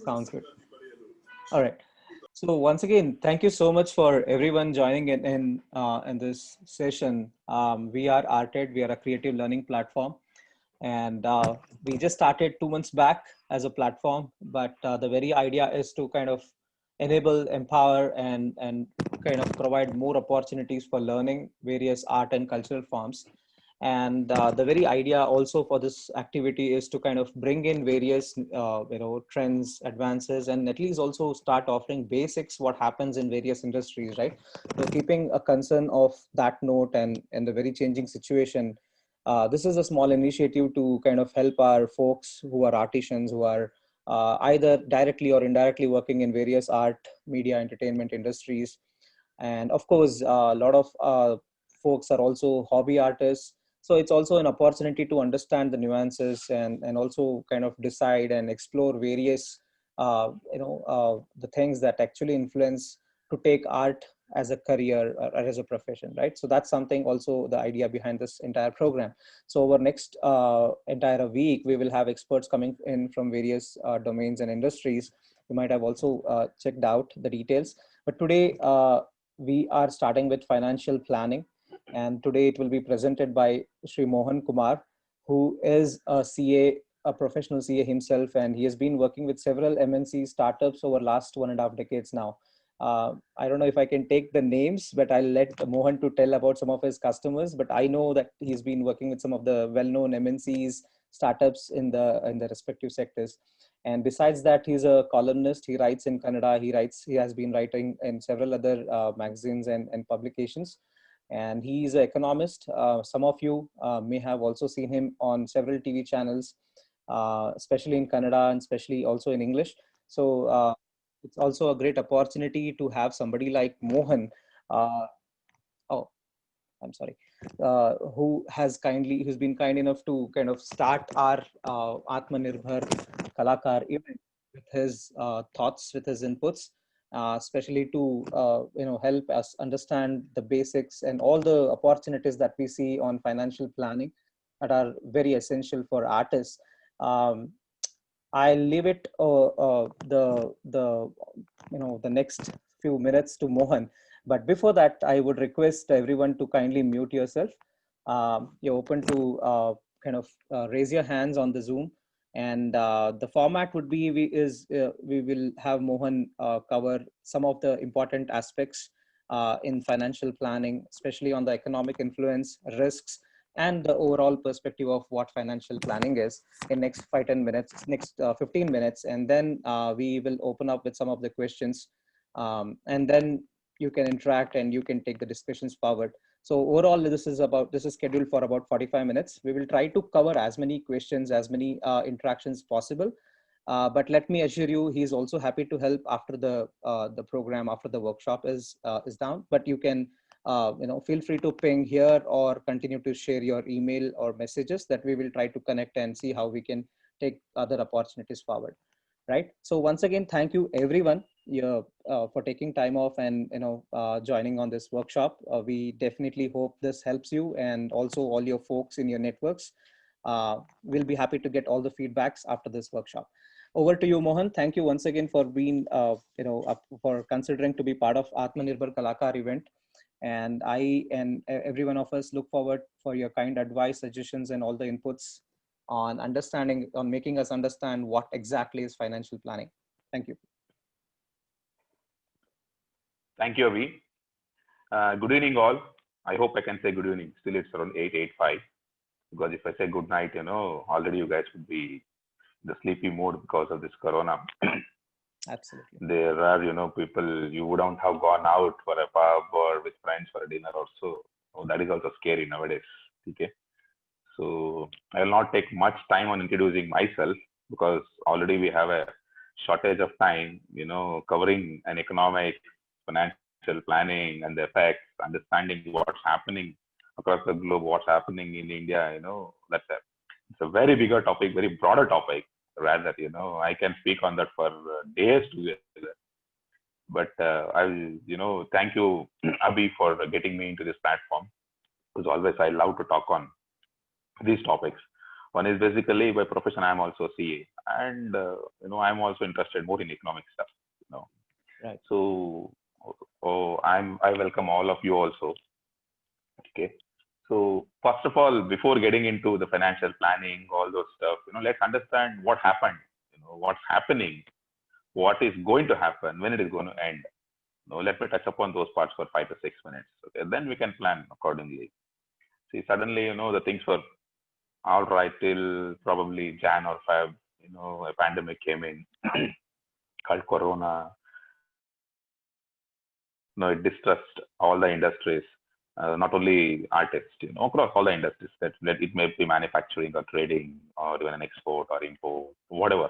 Sounds good. All right. So once again, thank you so much for everyone joining in this session. We are Arted. We are a creative learning platform, and we just started 2 months back as a platform. But the very idea is to kind of enable, empower, and kind of provide more opportunities for learning various art and cultural forms. And the very idea also for this activity is to kind of bring in various trends, advances, and at least also start offering basics what happens in various industries, right? So keeping a concern of that note, and the very changing situation, this is a small initiative to kind of help our folks who are artisans, who are either directly or indirectly working in various art, media, entertainment industries. And of course, a lot of folks are also hobby artists. So it's also an opportunity to understand the nuances, and also kind of decide and explore various the things that actually influence to take art as a career or as a profession, right? So that's something also the idea behind this entire program. So over next entire week, we will have experts coming in from various domains and industries. You might have also checked out the details, but today we are starting with financial planning. And today it will be presented by Sri Mohan Kumar, who is a CA, a professional CA himself, and he has been working with several MNC startups over last 1.5 decades now. I don't know if I can take the names, but I'll let Mohan to tell about some of his customers. But I know that he's been working with some of the well-known MNCs, startups in the respective sectors. And besides that, he's a columnist. He writes in Kannada. He has been writing in several other magazines and publications. And he is an economist. Some of you may have also seen him on several TV channels, especially in Kannada and especially also in English. So it's also a great opportunity to have somebody like Mohan. Uh, oh, I'm sorry, who's been kind enough to kind of start our Atmanirbhar Kalakar event with his thoughts, with his inputs, especially to help us understand the basics and all the opportunities that we see on financial planning that are very essential for artists. Um, I'll leave it the next few minutes to Mohan. But before that, I would request everyone to kindly mute yourself. You're open to kind of raise your hands on the Zoom, and the format would be we will have Mohan cover some of the important aspects in financial planning, especially on the economic influence, risks, and the overall perspective of what financial planning is in next 5-10 minutes, next 15 minutes. And then we will open up with some of the questions, and then you can interact and you can take the discussions forward. So overall, this is scheduled for about 45 minutes. We will try to cover as many questions, as many interactions possible. But let me assure you, he's also happy to help after the program, after the workshop is down. But you can feel free to ping here or continue to share your email or messages, that we will try to connect and see how we can take other opportunities forward, right? So once again, thank you everyone for taking time off and joining on this workshop. We definitely hope this helps you, and also all your folks in your networks. We'll be happy to get all the feedbacks after this workshop. Over to you, Mohan. Thank you once again for being for considering to be part of Atmanirbhar Kalakar event. And I and every one of us look forward for your kind advice, suggestions, and all the inputs on making us understand what exactly is financial planning. Thank you. Thank you, Avi. Good evening, all. I hope I can say good evening. Still, it's around 8:05. Because if I say good night, already you guys would be in the sleepy mode because of this corona. Absolutely. There are, people you wouldn't have gone out for a pub or with friends for a dinner or so. Oh, that is also scary nowadays. Okay. So I will not take much time on introducing myself because already we have a shortage of time, covering an economic, financial planning and the effects, understanding what's happening across the globe, what's happening in India, it's a very bigger topic, very broader topic. Rather, I can speak on that for days together. But thank you, Abhi, for getting me into this platform. Because always I love to talk on these topics. One is basically by profession, I'm also CA, and I'm also interested more in economic stuff. Right. So, I welcome all of you also. Okay. So first of all, before getting into the financial planning, all those stuff, let's understand what happened, what's happening, what is going to happen, when it is going to end. Let me touch upon those parts for 5 to 6 minutes. Okay. Then we can plan accordingly. See, suddenly, the things were all right till probably Jan or Feb, a pandemic came in called Corona. It distressed all the industries, not only artists, across all the industries that it may be manufacturing or trading or even an export or import, whatever.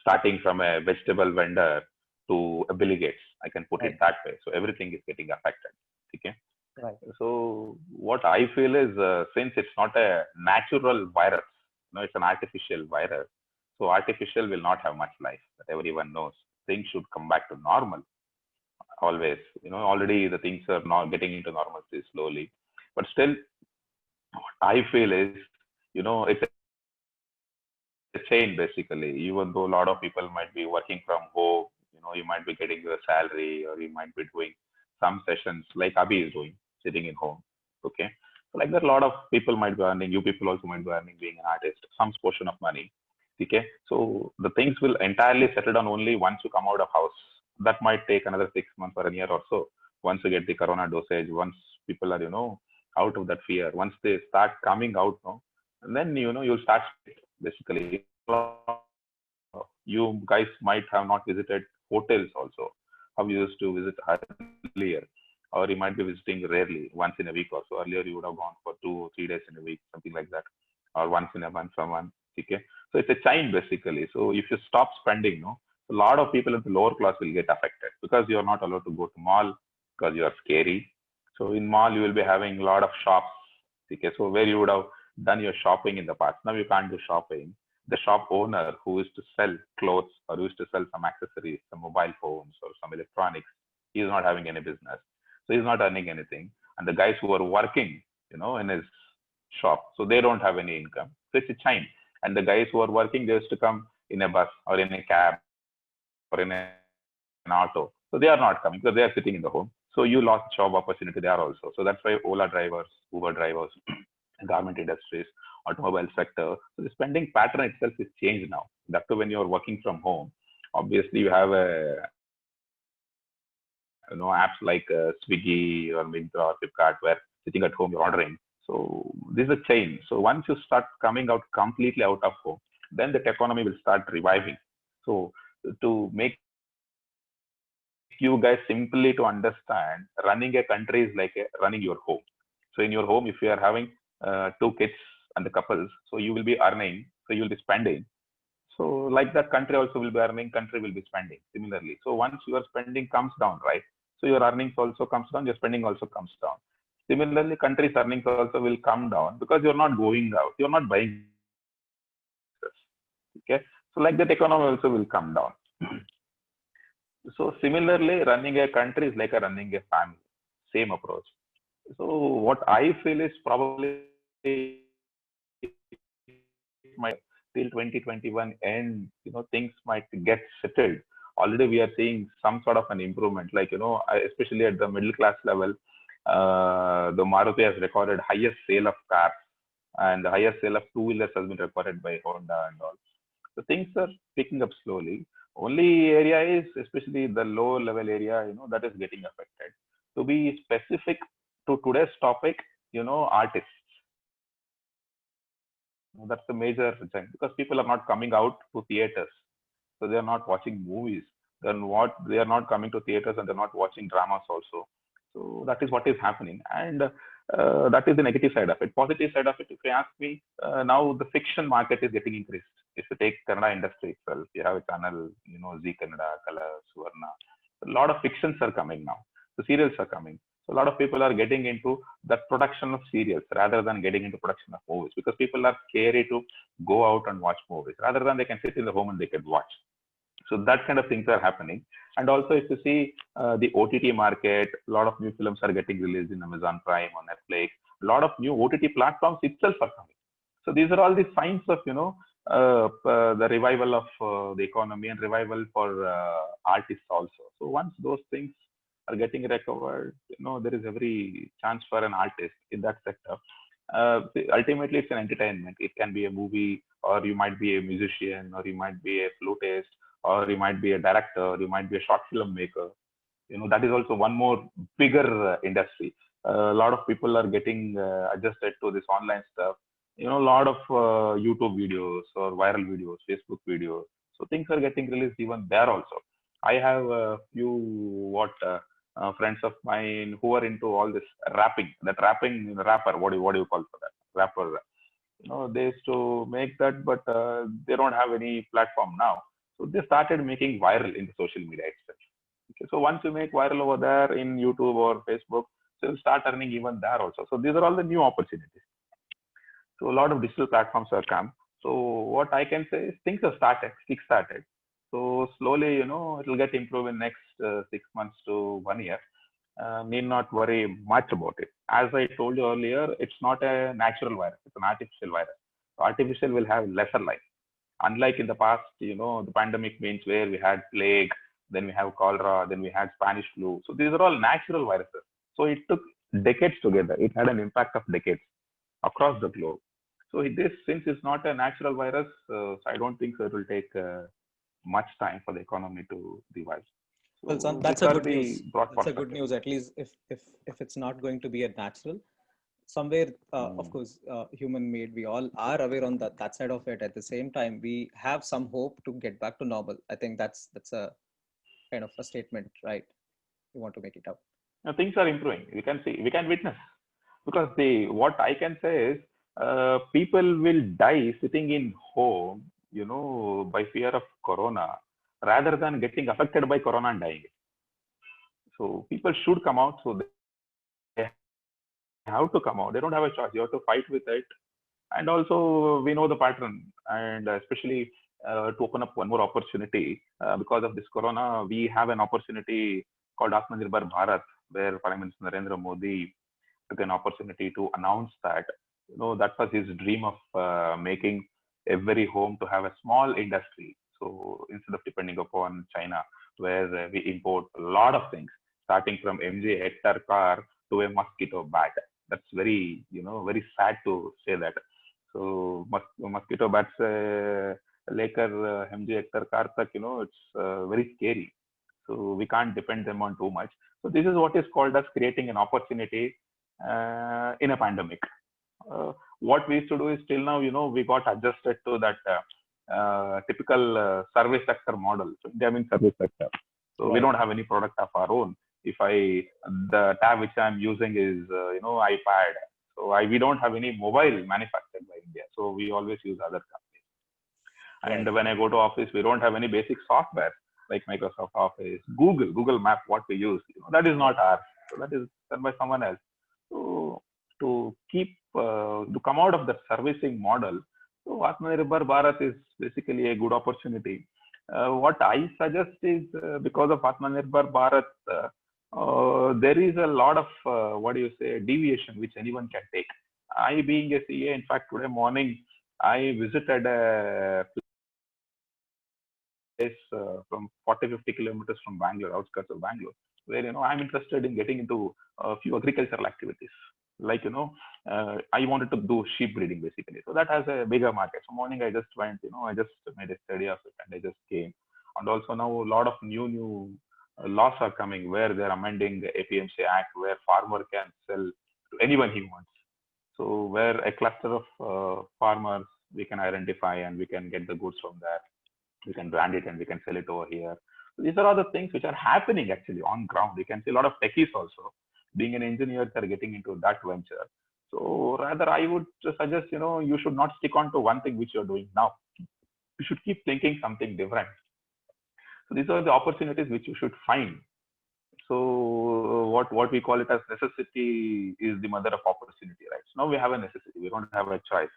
Starting from a vegetable vendor to a Bill Gates, I can put it that way. So everything is getting affected. Okay. Right. So what I feel is, since it's not a natural virus, it's an artificial virus. So artificial will not have much life. That everyone knows. Things should come back to normal. Always, already the things are not getting into normalcy slowly. But still, what I feel is, it's a chain basically. Even though a lot of people might be working from home, you might be getting your salary, or you might be doing some sessions like Abhi is doing, sitting in home. Okay. So like that, a lot of people might be earning, you people also might be earning being an artist, some portion of money. Okay. So the things will entirely settle down only once you come out of house. That might take another 6 months or a year or so. Once you get the corona dosage, once people are, out of that fear, once they start coming out, and then, you'll start basically. You guys might have not visited hotels also. How you used to visit earlier, or you might be visiting rarely, once in a week or so. Earlier, you would have gone for 2 or 3 days in a week, something like that, or once in a month for one. Okay, so it's a chain basically. So if you stop spending, a lot of people in the lower class will get affected because you are not allowed to go to mall because you are scary. So in mall, you will be having a lot of shops. Okay, so where you would have done your shopping in the past, now you can't do shopping. The shop owner who is to sell clothes or who is to sell some accessories, some mobile phones or some electronics, he is not having any business. So he's not earning anything. And the guys who are working, in his shop, so they don't have any income. So it's a chain. And the guys who are working, they used to come in a bus or in a cab or in an auto. So they are not coming because they are sitting in the home. So you lost job opportunity there also. So that's why Ola drivers, Uber drivers, garment industries, automobile sector. So the spending pattern itself is changed now. That too, when you're working from home, obviously you have apps like Swiggy or Myntra or Flipkart, where sitting at home you're ordering. So this is a chain. So once you start coming out completely out of home, then the economy will start reviving. So to make you guys simply to understand, running a country is like running your home. So in your home, if you are having 2 kids and the couples, so you will be earning, so you will be spending. So like that, country also will be earning, country will be spending similarly. So once your spending comes down, right? So your earnings also comes down, your spending also comes down. Similarly, country's earnings also will come down because you're not going out, you're not buying. Okay. So like that, economy also will come down. So similarly, running a country is like running a family, same approach. So what I feel is probably might till 2021 end, things might get settled. Already we are seeing some sort of an improvement, like, especially at the middle class level, the Maruti has recorded highest sale of cars and the highest sale of two-wheelers has been recorded by Honda and all. So things are picking up slowly. Only area is, especially the low level area, that is getting affected. To be specific to today's topic, artists. That's the major thing because people are not coming out to theaters. So they are not watching movies. Then what they are not coming to theaters and they're not watching dramas also. So that is what is happening. And that is the negative side of it. Positive side of it, if you ask me, now the fiction market is getting increased. If you take Kannada industry itself, you have a channel, Zee Kannada, Colors, Suvarna. A lot of fictions are coming now. The serials are coming. So a lot of people are getting into the production of serials rather than getting into production of movies because people are scary to go out and watch movies rather than they can sit in the home and they can watch. So that kind of things are happening. And also, if you see the OTT market, a lot of new films are getting released in Amazon Prime, on Netflix. A lot of new OTT platforms itself are coming. So these are all the signs of, the revival of the economy and revival for artists also. So once those things are getting recovered, there is every chance for an artist in that sector. Ultimately, it's an entertainment. It can be a movie, or you might be a musician, or you might be a flutist, or you might be a director, you might be a short film maker. That is also one more bigger industry. A lot of people are getting adjusted to this online stuff. A lot of YouTube videos or viral videos, Facebook videos. So things are getting released even there also. I have a few friends of mine who are into all this rapping. That rapping rapper, what do you call for that? Rapper. They used to make that, but they don't have any platform now. So they started making viral in the social media itself. Okay, so once you make viral over there in YouTube or Facebook, so you start earning even there also. So these are all the new opportunities. So a lot of digital platforms have come. So what I can say is things have started, kick-started. So slowly, it will get improved in next 6 months to 1 year. Need not worry much about it. As I told you earlier, it's not a natural virus; it's an artificial virus. So artificial will have lesser life. Unlike in the past, the pandemic means where we had plague, then we have cholera, then we had Spanish flu. So these are all natural viruses. So it took decades together. It had an impact of decades across the globe. So this, since it's not a natural virus, so I don't think so it will take much time for the economy to revive. Well, son, So these that's a are good the news. broad That's a good perspective. news. At least if it's not going to be a natural, somewhere, of Mm. course, human made. We all are aware on that side of it. At the same time, we have some hope to get back to normal. I think that's a kind of a statement, right? You want to make it out. Now, things are improving. We can witness. Because what I can say is, people will die sitting in home, by fear of corona, rather than getting affected by corona and dying. So people should come out. So they have to come out. They don't have a choice. You have to fight with it. And also, we know the pattern, and especially to open up one more opportunity because of this corona, we have an opportunity called Atmanirbhar Bharat, where Prime Minister Narendra Modi took an opportunity to announce that. That was his dream of making every home to have a small industry. So instead of depending upon China, where we import a lot of things, starting from MJ Hector car to a mosquito bat. That's very, very sad to say that. So mosquito bats लेकर MJ Hector car तक, it's very scary. So we can't depend them on too much. So this is what is called as creating an opportunity in a pandemic. What we used to do is till now, we got adjusted to that typical service sector model. So India means service sector. So we don't have any product of our own. If the tab which I'm using is, iPad. So we don't have any mobile manufactured by India. So we always use other companies. And Right. when I go to office, we don't have any basic software like Microsoft Office, Google Map, what we use. That is not ours. So that is done by someone else. So to come out of the servicing model, so Atmanirbhar Bharat is basically a good opportunity. What I suggest is because of Atmanirbhar Bharat, there is a lot of deviation which anyone can take. I being a CA, in fact, today morning I visited a place from 40-50 kilometers from Bangalore, outskirts of Bangalore, where I'm interested in getting into a few agricultural activities. Like I wanted to do sheep breeding basically, so that has a bigger market. So morning I just went, I just made a study of it and I just came. And also now a lot of new laws are coming where they're amending the APMC Act, where farmer can sell to anyone he wants. So where a cluster of farmers we can identify and we can get the goods from there, we can brand it and we can sell it over here. So these are all the things which are happening actually on ground. You can see a lot of techies also. Being an engineer, they're getting into that venture. So rather, I would suggest, you should not stick on to one thing which you're doing now. You should keep thinking something different. So these are the opportunities which you should find. So what we call it as necessity is the mother of opportunity, right? So now we have a necessity. We don't have a choice.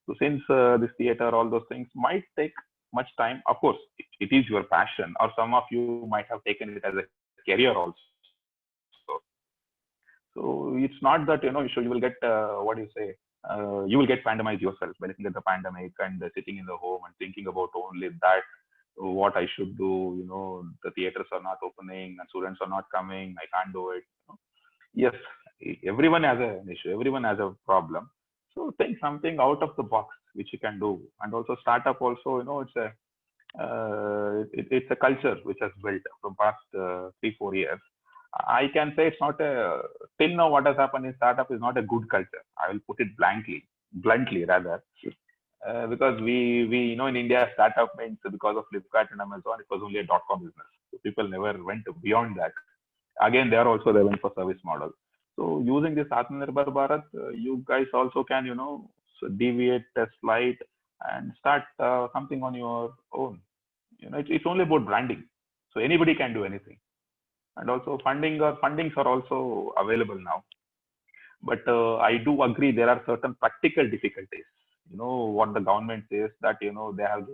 So since this theater, all those things might take much time, of course, it is your passion, or some of you might have taken it as a career also. So it's not that you will get what do you say you will get pandemized yourself by looking at the pandemic and sitting in the home and thinking about only that, what I should do. The theaters are not opening and students are not coming. I can't do it. Yes, everyone has an issue. Everyone has a problem. So think something out of the box which you can do. And also startup also, it's a culture which has built from past 3-4 years. I can say it's not a, till now what has happened in startup is not a good culture. I will put it bluntly rather, because we in India startup means, because of Flipkart and Amazon, it was only a .com business. So people never went beyond that. Again, they are also they went for service model. So using this Atmanirbhar Bharat, you guys also can deviate a slight and start something on your own. It's only about branding. So anybody can do anything. And also fundings are also available now. But I do agree there are certain practical difficulties. What the government says that they have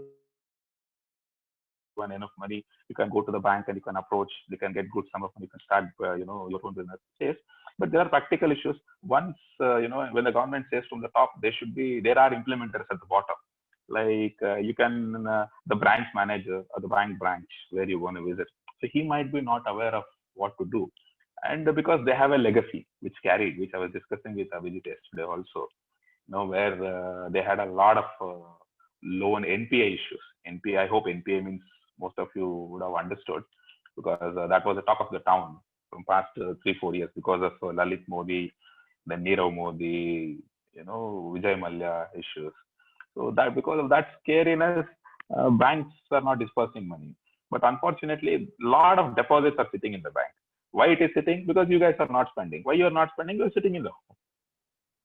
given enough money, you can go to the bank and you can approach, they can get good sum of money, you can start your own business. Yes, but there are practical issues. Once when the government says from the top, there are implementers at the bottom. Like you can the branch manager or the bank branch where you want to visit. So he might be not aware of what to do, and because they have a legacy which I was discussing with Abhijit yesterday also. Where they had a lot of loan NPA issues. NPA, I hope NPA means most of you would have understood, because that was the talk of the town from past 3-4 years because of Lalit Modi, then Nirav Modi, Vijay Mallya issues. So that because of that scariness, banks are not dispersing money. But unfortunately, a lot of deposits are sitting in the bank. Why it is sitting? Because you guys are not spending. Why you are not spending? You are sitting in the home.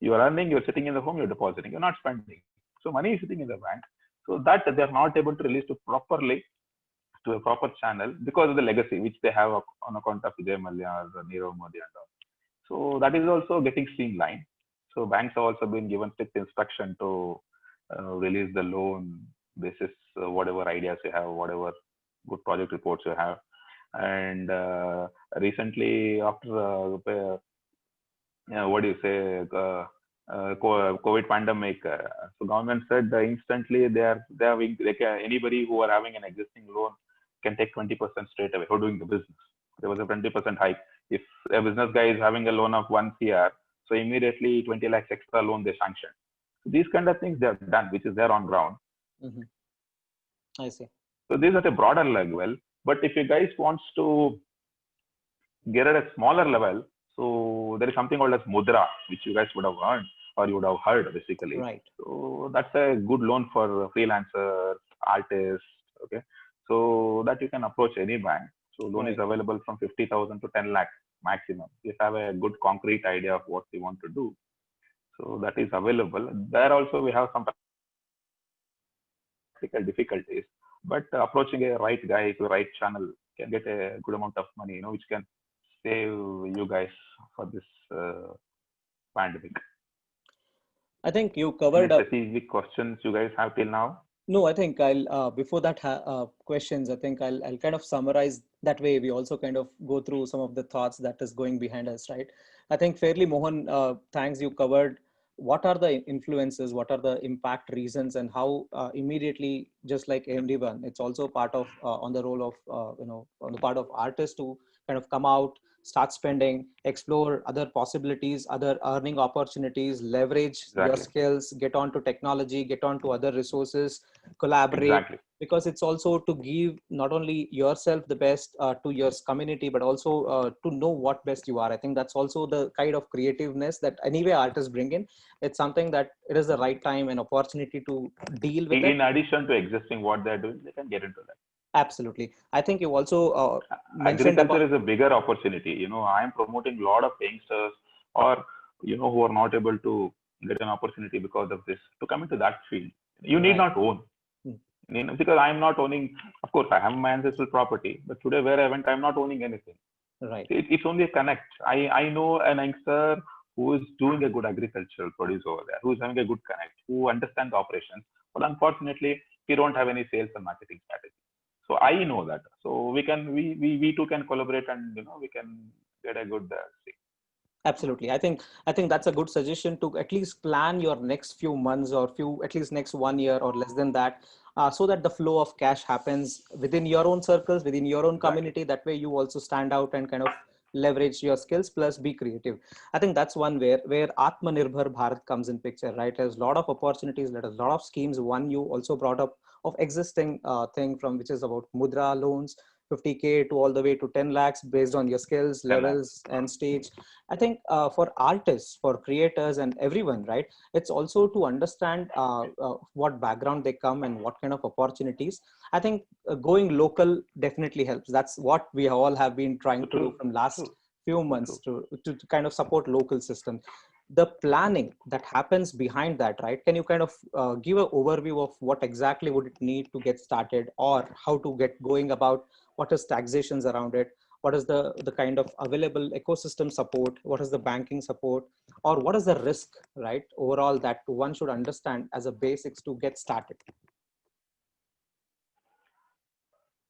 You are earning, you're sitting in the home, you're depositing, you're not spending. So money is sitting in the bank. So that they are not able to release to a proper channel because of the legacy which they have on account of Vijay Mallya or Nirav Modi and all. So that is also getting streamlined. So banks have also been given strict instruction to release the loan basis whatever ideas you have, whatever good project reports you have. And recently, after what do you say, COVID pandemic, so government said instantly anybody who are having an existing loan can take 20% straight away for doing the business. There was a 20% hike. If a business guy is having a loan of 1 CR, so immediately 20 lakhs extra loan they sanction. So these kind of things they have done, which is there on ground. Mm-hmm. I see. So these are at a broader level. But if you guys wants to get at a smaller level, so there is something called as Mudra, which you guys would have learned or you would have heard basically. Right. So that's a good loan for freelancers, artists. Okay. So that you can approach any bank. So loan is available from 50,000 to 10 lakhs maximum. You have a good concrete idea of what you want to do. So that is available. There also we have some practical difficulties, but approaching a right guy to the right channel can get a good amount of money, which can save you guys for this pandemic. I think you covered up specific questions you guys have till now. No, I think I'll before that questions. I think I'll kind of summarize that way. We also kind of go through some of the thoughts that is going behind us, right? I think fairly, Mohan. Thanks. You covered what are the influences, what are the impact reasons, and how immediately, just like AMD1, it's also part of on the role of on the part of artists to kind of come out, start spending, explore other possibilities, other earning opportunities, leverage your skills, get onto technology, get onto other resources, collaborate, because it's also to give not only yourself the best to your community, but also to know what best you are. I think that's also the kind of creativeness that anyway artists bring in. It's something that it is the right time and opportunity to deal with it. In addition to existing what they're doing, they can get into that. Absolutely. I think you also mentioned agriculture is a bigger opportunity. I am promoting a lot of youngsters or, who are not able to get an opportunity because of this to come into that field. You need not own. Because I'm not owning, of course, I have my ancestral property, but today where I went, I'm not owning anything. Right. It's only a connect. I know an youngster who is doing a good agricultural produce over there, who is having a good connect, who understands the operations, but unfortunately, we don't have any sales and marketing strategy. So I know that. So we too can collaborate and we can get a good thing. Absolutely. I think that's a good suggestion to at least plan your next few months or at least next 1 year or less than that, so that the flow of cash happens within your own circles, within your own Exactly. community. That way you also stand out and kind of leverage your skills plus be creative. I think that's one where Atmanirbhar Bharat comes in picture, right? There's a lot of opportunities, there's a lot of schemes. One you also brought up of existing thing from which is about Mudra loans, 50K to all the way to 10 lakhs based on your skills 10 lakhs. levels and stage. I think for artists, for creators, and everyone, right? It's also to understand what background they come and what kind of opportunities. I think going local definitely helps. That's what we all have been trying to do True, from last true, few months true. to kind of support local system. The planning that happens behind that, right? Can you kind of give an overview of what exactly would it need to get started, or how to get going about what is taxations around it, what is the kind of available ecosystem support, what is the banking support, or what is the risk, right, overall that one should understand as a basics to get started?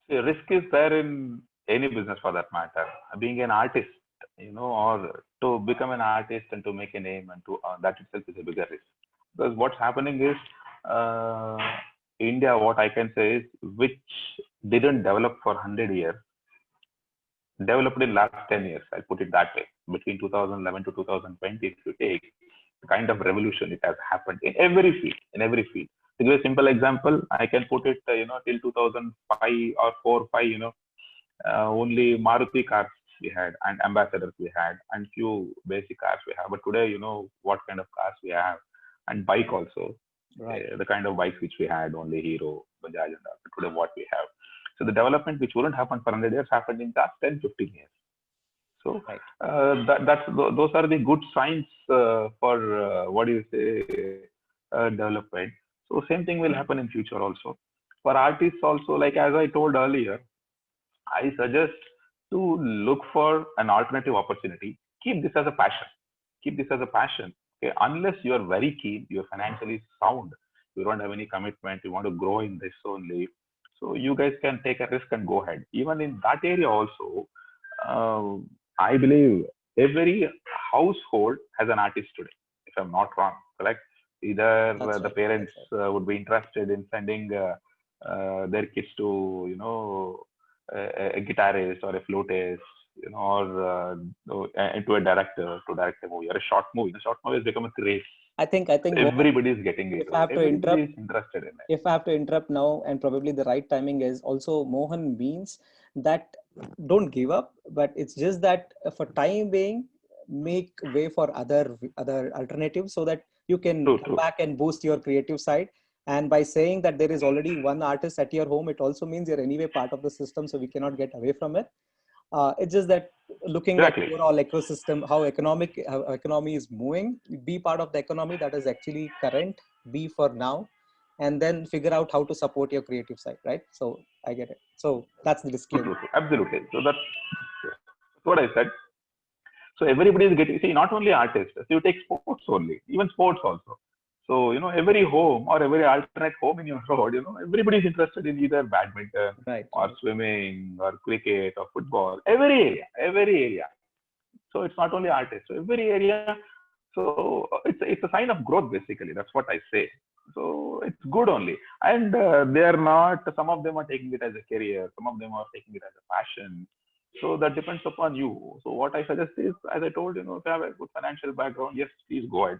See, risk is there in any business for that matter. Being an artist, or to become an artist and to make a name and to that itself is a bigger risk. Because what's happening is uh, India, what I can say is, which didn't develop for 100 years, developed in last 10 years. I'll put it that way. Between 2011 to 2020, if you take the kind of revolution it has happened in every field, To give a simple example, I can put it, till 2005 or 4, 5, only Maruti cars we had and ambassadors we had and few basic cars we have. But today, what kind of cars we have and bike also. Right. The kind of bikes which we had, only Hero, Bajaj, and all. But today, what we have. So the development which wouldn't happen for 100 years happened in just 10, 15 years. So Right. those are the good signs for what do you say, development. So same thing will happen in future also. For artists also, like as I told earlier, I suggest to look for an alternative opportunity. Keep this as a passion. Keep this as a passion. Okay, unless you are very keen, you are financially sound, you don't have any commitment, you want to grow in this only. So you guys can take a risk and go ahead. Even in that area also, uh, I believe every household has an artist today. If I'm not wrong, correct? Either That's the right. parents That's right. would be interested in sending their kids to, a guitarist or a flutist, or into a director to direct a movie or a short movie. The short movie has become a craze. I think Mohan, Everybody is getting if into I it. have to Everybody interrupt, is interested in it. if I have to interrupt now, and probably the right timing is also Mohan means that don't give up, but it's just that for time being, make way for other alternatives so that you can True, come true. back and boost your creative side. And by saying that there is already one artist at your home, it also means you're anyway part of the system, so we cannot get away from it. It's just that looking at Exactly. overall ecosystem, how economy is moving, be part of the economy that is actually current, be for now, and then figure out how to support your creative side, right? So I get it. So that's the True, disclaimer. true, true. Absolutely. So that's what I said. So everybody is getting, see, not only artists, so you take sports only, even sports also. So, every home or every alternate home in your road, everybody is interested in either badminton Right, or right. swimming or cricket or football, every area. So it's not only artists, so every area. So it's a sign of growth, basically. That's what I say. So it's good only. And they are not, some of them are taking it as a career, some of them are taking it as a passion. So that depends upon you. So what I suggest is, as I told, if you have a good financial background, yes, please go ahead.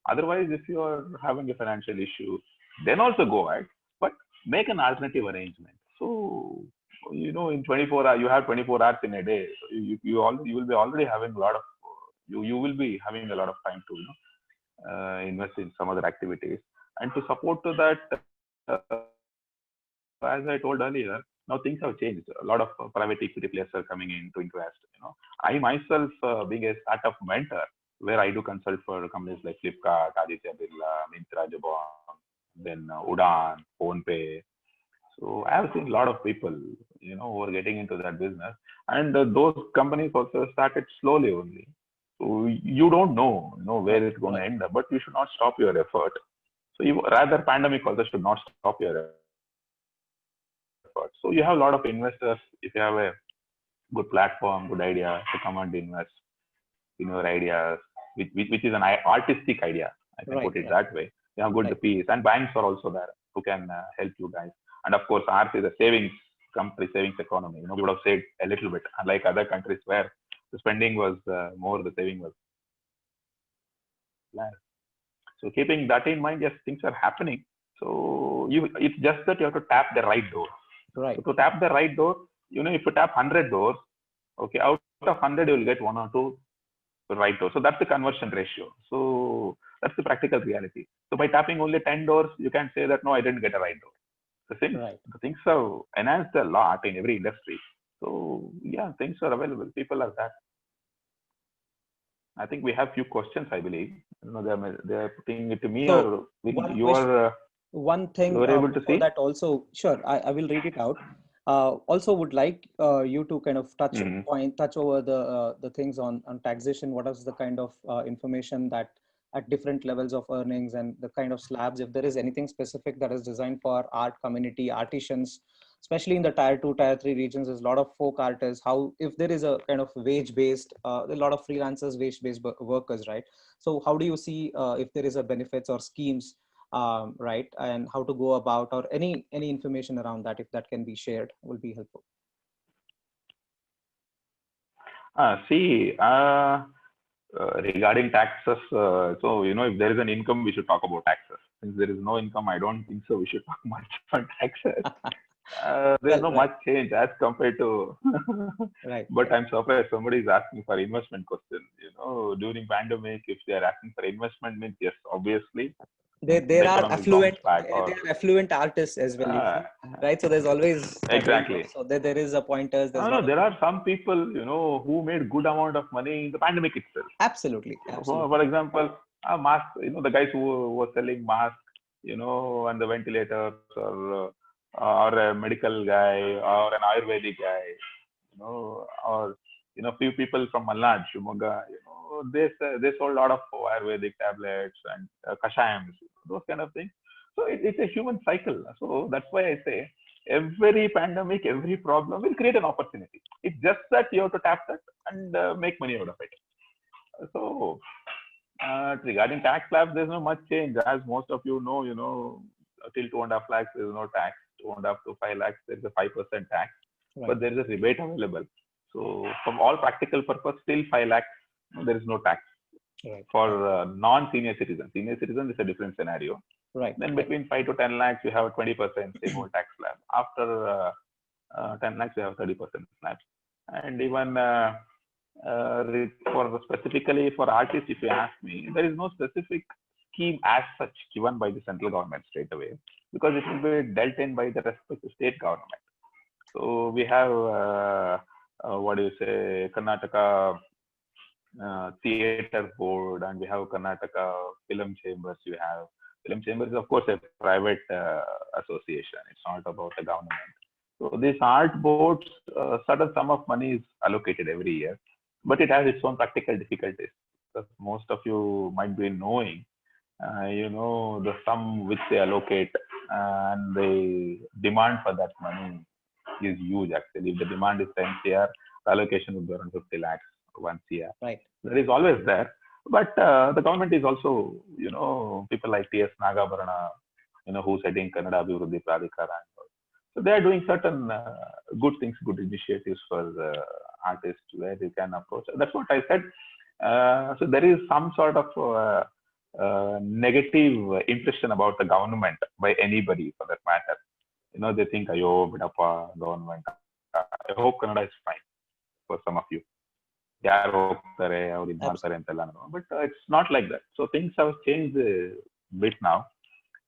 Otherwise, if you are having a financial issue, then also go ahead, but make an alternative arrangement. So, in 24 hours, you have 24 hours in a day. So you will be already having a lot of, you will be having a lot of time to, invest in some other activities. And to support to that, as I told earlier, now things have changed. A lot of private equity players are coming in to invest. I myself, being a startup mentor, where I do consult for companies like Flipkart, Aditya Birla, Myntra, Jabong, then Udaan, PhonePe. So I have seen a lot of people, who are getting into that business, and those companies also started slowly only. So you don't know, where Right, it's going to right. end up, but you should not stop your effort. So rather, pandemic also should not stop your effort. So you have a lot of investors. If you have a good platform, good idea to come and invest. in your ideas, which is an artistic idea. I can put it that way. You have good piece, and banks are also there who can help you guys. And of course, ours is a savings country, savings economy. We would have saved a little bit, unlike other countries where the spending was more, the saving was less. So keeping that in mind, yes, things are happening. So it's just that you have to tap the right door. Right. So to tap the right door, if you tap 100 doors, okay, out of 100 you will get 1 or 2 right doors. So that's the conversion ratio. So that's the practical reality. So by tapping only 10 doors, you can say that no, I didn't get a right door. The things have enhanced a lot in every industry. So yeah, things are available. People are there. I think we have few questions. I believe they are putting it to me, so or you are. One thing able to see that also, sure, I will read it out. Also would like you to kind of touch over the things on taxation. What is the kind of information that at different levels of earnings and the kind of slabs, if there is anything specific that is designed for art community, artisans, especially in the tier 2, tier 3 regions, there's a lot of folk artists. How, if there is a kind of wage-based, a lot of freelancers, wage-based workers, right? So how do you see if there is a benefits or schemes, right, and how to go about, or any information around that, if that can be shared, will be helpful. Regarding taxes, so if there is an income, we should talk about taxes. Since there is no income, I don't think so we should talk much on taxes. There's no much change as compared to but I'm surprised somebody is asking for investment question. During pandemic, if they are asking for investment, means yes, obviously there are affluent artists as well, right? So there's always exactly. So there is a pointers. There are some people who made good amount of money in the pandemic itself. Absolutely. For example, a mask. The guys who were selling masks, and the ventilators, or a medical guy, or an Ayurvedic guy, or few people from Malnad, Shumoga, they sold a lot of Ayurvedic tablets and kashayams, those kind of things. So it's a human cycle. So that's why I say every pandemic, every problem will create an opportunity. It's just that you have to tap that and make money out of it. So regarding tax slabs, there's no much change. As most of you know, till 2.5 lakhs, there's no tax. 2.5 to 5 lakhs, there's a 5% tax, but there is a rebate available. So from all practical purpose, till 5 lakhs, there is no tax. For non-senior citizens. Senior citizens is a different scenario. Then between 5 to 10 lakhs, you have a 20% same old tax slab. After 10 lakhs, you have 30% slab. And even specifically for artists, if you ask me, there is no specific scheme as such given by the central government straight away, because it will be dealt in by the respective state government. So we have Karnataka Theatre Board, and we have Karnataka Film Chambers. Film Chambers is of course a private association. It's not about the government. So these art boards, certain sum of money is allocated every year, but it has its own practical difficulties. Because most of you might be knowing, the sum which they allocate and the demand for that money is huge. Actually, if the demand is 10 CR, the allocation would be around 50 lakhs, 1 CR. That is always there. But the government is also, people like T.S. Nagabharana, who's heading Kannada Abhiruddhi Pradhikaran. So they are doing certain good things, good initiatives for the artists where you can approach. That's what I said. So there is some sort of negative impression about the government by anybody for that matter. They think, ayo, bidappa, government. I hope Kannada is fine for some of you. But it's not like that. So things have changed a bit now.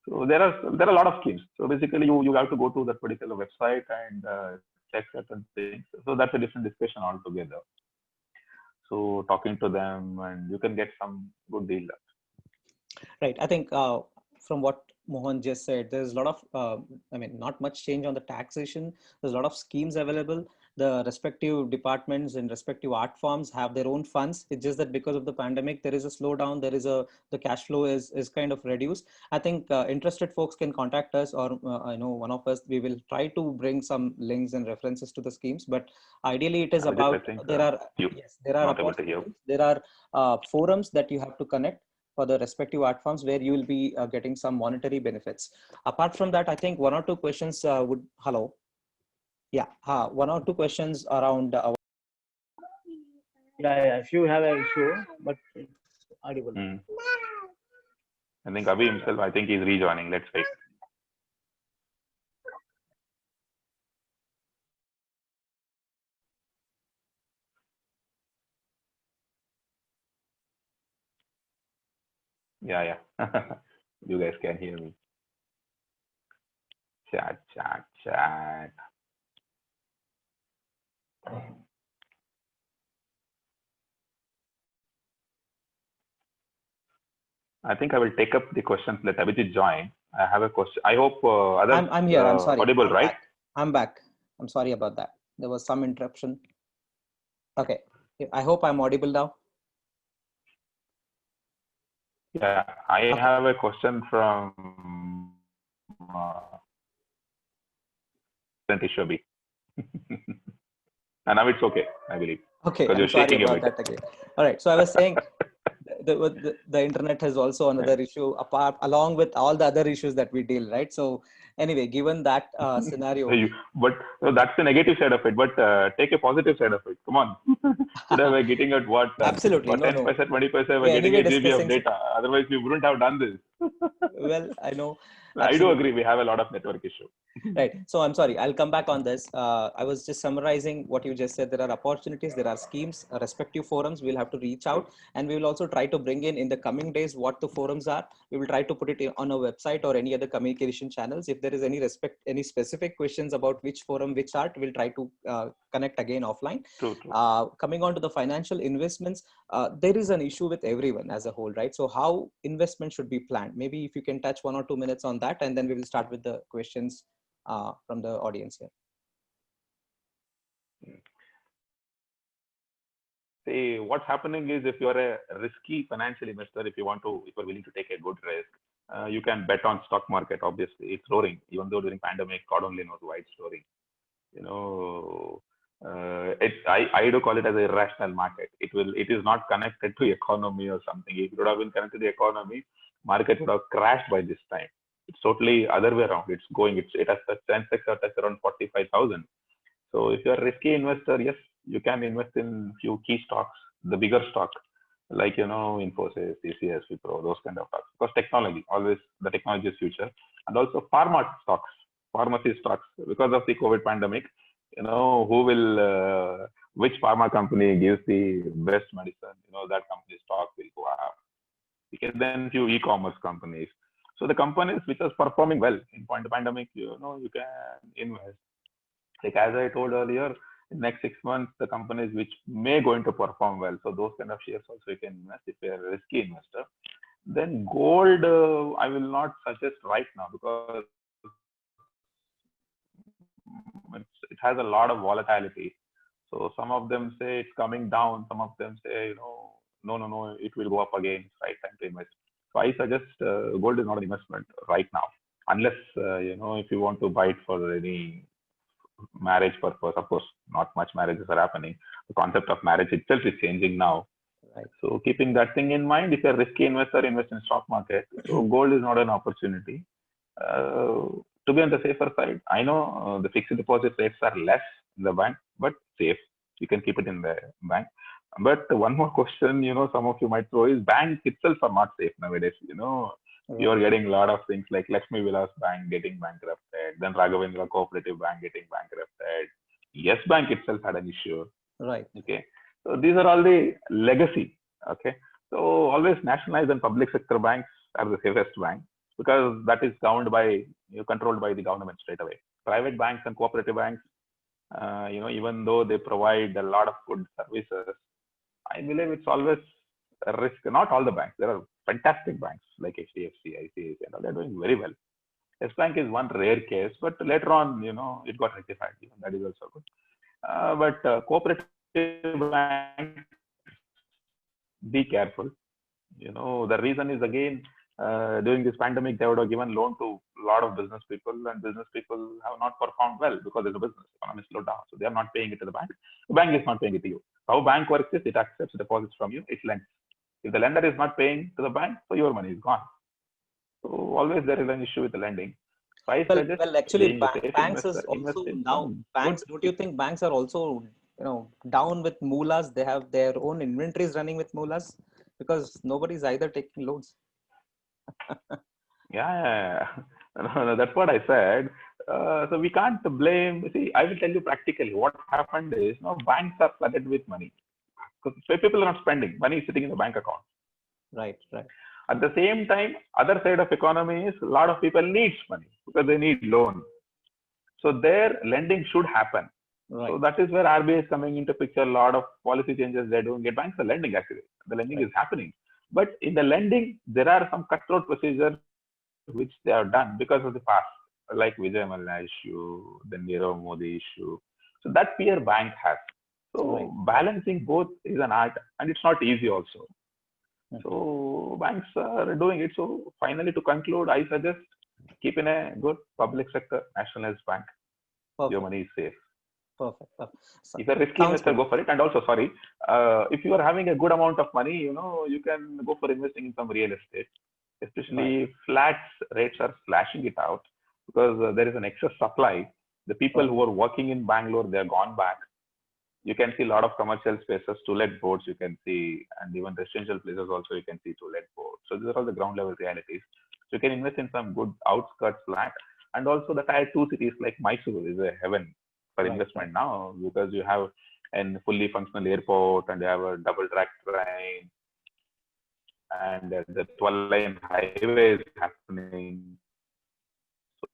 So there are a lot of schemes. So basically, you have to go to that particular website and check certain things. So that's a different discussion altogether. So talking to them, and you can get some good deal. Right. I think from what Mohan just said, there's a lot of, I mean, not much change on the taxation. There's a lot of schemes available. The respective departments and respective art forms have their own funds. It's just that because of the pandemic, there is a slowdown. The cash flow is kind of reduced. I think interested folks can contact us, or I know one of us. We will try to bring some links and references to the schemes. But ideally, it is Abhijit, about I think there are yes, there are not able to hear. opportunities. There are forums that you have to connect for the respective art forms where you will be getting some monetary benefits. Apart from that, I think one or two questions would hello. Yeah, one or two questions around. Yeah. If you have an issue, but it's audible. I think Abhi himself, I think he's rejoining. Let's wait. Yeah. You guys can hear me. Chat. I think I will take up the questions. Let Abhijit join. I have a question. I hope others I'm here. I'm sorry. audible, right? I'm back. I'm sorry about that. There was some interruption. Okay. I hope I'm audible now. Yeah, I have a question from Ishobi. And now it's okay, I believe. Okay, Because I'm you're sorry shaking a about bit. that again. All right. So I was saying the internet has also another issue apart along with all the other issues that we deal, right? So anyway, given that scenario, But that's the negative side of it. But take a positive side of it. Come on. Today we're getting at what? Absolutely. For 10 No. paisa, 20 paisa, we're We're getting anyway a GB of discussing data. Otherwise, we wouldn't have done this. Well, I know. I do agree. We have a lot of network issue. Right. So I'm sorry. I'll come back on this. I was just summarizing what you just said. There are opportunities, there are schemes, respective forums. We'll have to reach out, and we will also try to bring in the coming days what the forums are. We will try to put it on a website or any other communication channels. If there is any specific questions about which forum, which art, we'll try to connect again offline. True. Coming on to the financial investments, there is an issue with everyone as a whole, right? So how investment should be planned? Maybe if you can touch 1 or 2 minutes on that, and then we will start with the questions from the audience here. See, what's happening is if you're a risky financial investor, if you're willing to take a good risk, you can bet on stock market. Obviously, it's roaring. Even though during pandemic, God only knows why it's roaring. I do call it as a irrational market. It is not connected to economy or something. If it would have been connected to the economy, market would have crashed by this time. It's totally other way around. It has Sensex touched around 45,000. So if you're a risky investor, yes, you can invest in few key stocks, the bigger stock, like Infosys, TCS, Wipro, those kind of stocks. Because technology, always the technology is future, and also pharmacy stocks. Because of the COVID pandemic, which pharma company gives the best medicine, that company's stock will go up. Then few e-commerce companies. So the companies which are performing well in point of pandemic, you can invest. Like as I told earlier, in next 6 months, the companies which may going to perform well. So those kind of shares also you can invest if you're a risky investor. Then gold, I will not suggest right now because it has a lot of volatility. So some of them say it's coming down. Some of them say, no, it will go up again. It's right time to invest. So I suggest gold is not an investment right now, unless if you want to buy it for any marriage purpose. Of course, not much marriages are happening. The concept of marriage itself is changing now. Right. So keeping that thing in mind, if you're a risky investor, invest in stock market. So gold is not an opportunity. To be on the safer side, I know the fixed deposit rates are less in the bank, but safe. You can keep it in the bank. But one more question, some of you might throw is banks itself are not safe nowadays. You're getting a lot of things like Lakshmi Vilas Bank getting bankrupted, then Raghavendra Cooperative Bank getting bankrupted. Yes Bank itself had an issue. Right. Okay. So these are all the legacy. Okay. So always nationalized and public sector banks are the safest bank because that is controlled by the government straight away. Private banks and cooperative banks, even though they provide a lot of good services, I believe it's always a risk. Not all the banks. There are fantastic banks like HDFC, ICICI, and all, they're doing very well. Yes Bank is one rare case, but later on, it got rectified. That is also good. But cooperative banks, be careful. The reason is again, during this pandemic, they would have given loan to a lot of business people, and business people have not performed well because there's a business economy slowed down. So they are not paying it to the bank. The bank is not paying it to you. How bank works is it accepts deposits from you, it lends. If the lender is not paying to the bank, so your money is gone. So always there is an issue with the lending. So I suggest Actually, being a safe banks is investor, invest also in now some banks. good. Don't you think banks are also down with mullahs? They have their own inventories running with mullahs because nobody's either taking loans. Yeah. No, that's what I said. So we can't blame. See, I will tell you practically what happened is, banks are flooded with money because people are not spending. Money is sitting in the bank account. Right. At the same time, other side of economy is a lot of people needs money because they need loan. So their lending should happen. Right. So that is where RBI is coming into picture. A lot of policy changes they're doing. Banks are lending actually. The lending is happening. But in the lending, there are some cutthroat procedures which they have done because of the past, like Vijay Mallya issue, the Nirav Modi issue. So that fear bank has. So balancing both is an art, and it's not easy also. So banks are doing it. So finally, to conclude, I suggest keep in a good public sector nationalized bank. Perfect. Your money is safe. Perfect. So, if you're a risky investor, go for it. And also, sorry, if you are having a good amount of money, you can go for investing in some real estate. Especially flats rates are slashing it out because there is an excess supply. The people who are working in Bangalore, they're gone back. You can see a lot of commercial spaces, to-let boards you can see, and even residential places also you can see to-let boards. So these are all the ground level realities. So you can invest in some good outskirts flat. And also the tier 2 cities like Mysore is a heaven for investment now because you have a fully functional airport and you have a double track train and the 12-lane highway is happening.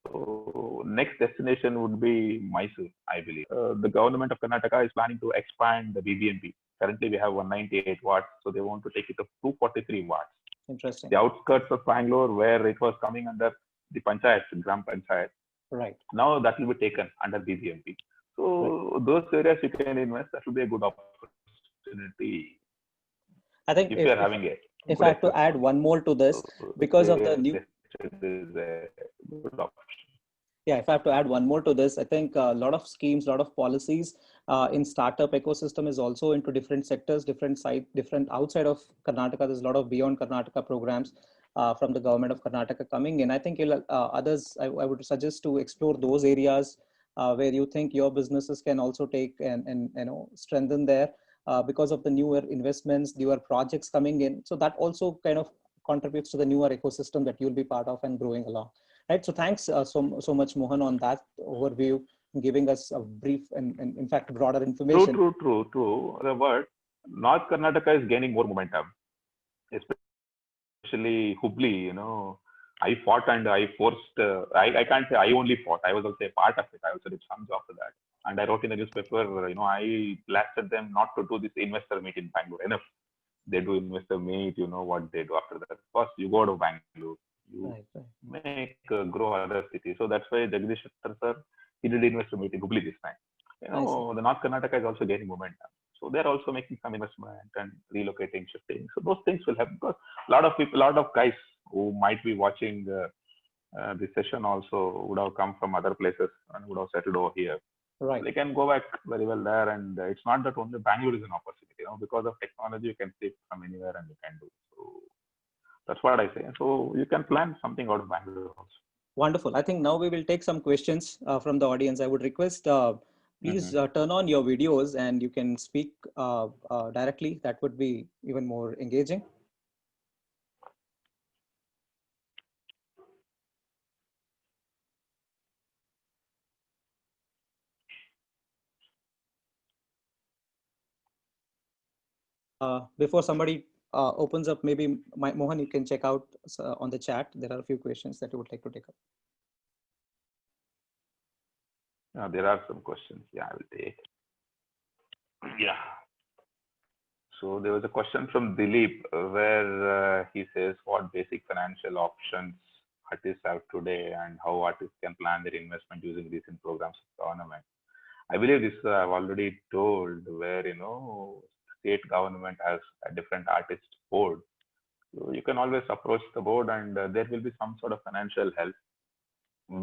So next destination would be Mysore, I believe. The government of Karnataka is planning to expand the BBMP. Currently, we have 198 watts, so they want to take it to 243 watts. Interesting. The outskirts of Bangalore, where it was coming under the Panchayat, Gram Panchayat. Right. Now that will be taken under BBMP. So those areas you can invest. That will be a good opportunity. I think if you are having it. If I have to add one more to this, because of the new, if I have to add one more to this, I think a lot of schemes, a lot of policies in startup ecosystem is also into different sectors, different outside of Karnataka. There's a lot of beyond Karnataka programs from the government of Karnataka coming in. I think others, I would suggest to explore those areas where you think your businesses can also take and strengthen there. Because of the newer investments, newer projects coming in. So that also kind of contributes to the newer ecosystem that you'll be part of and growing along. Right. So thanks so much, Mohan, on that overview, giving us a brief and in fact, broader information. True. The word North Karnataka is gaining more momentum, especially Hubli. I fought and I forced, I can't say I only fought. I was also a part of it. I also did some job for that. And I wrote in the newspaper, I blasted them not to do this investor meet in Bangalore. Enough. They do investor meet, what they do after that. First, you go to Bangalore. You make grow other cities. So that's why Jagdish Shettar sir, he did investor meet in Hubli this time. The North Karnataka is also gaining momentum. So they're also making some investment and relocating, shifting. So those things will help because a lot of people, a lot of guys who might be watching this session also would have come from other places and would have settled over here. Right. They can go back very well there, and it's not that only Bangalore is an opportunity. Because of technology, you can sleep from anywhere and you can do. So that's what I say. So you can plan something out of Bangalore also. Wonderful. I think now we will take some questions from the audience. I would request please turn on your videos and you can speak directly. That would be even more engaging. Before somebody opens up, maybe Mohan, you can check out on the chat. There are a few questions that you would like to take up. There are some questions. Yeah, I will take. Yeah. So there was a question from Dilip where he says what basic financial options artists have today and how artists can plan their investment using recent programs of government. I believe this I've already told where state government has a different artist board. So you can always approach the board and there will be some sort of financial help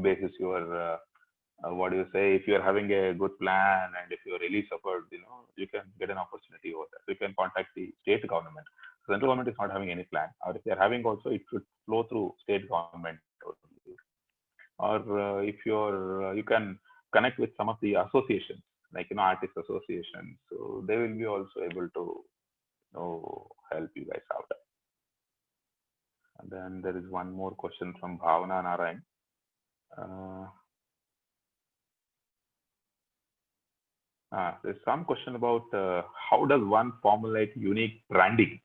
basis your what do you say, if you're having a good plan and if you're really suffered, you can get an opportunity over there. So you can contact the state government. Central government is not having any plan, or if they're having also, it should flow through state government only. Or if you can connect with some of the associations, like artist associations, so they will be also able to help you guys out. And then there is one more question from Bhavana Narayan. There's some question about how does one formulate unique branding?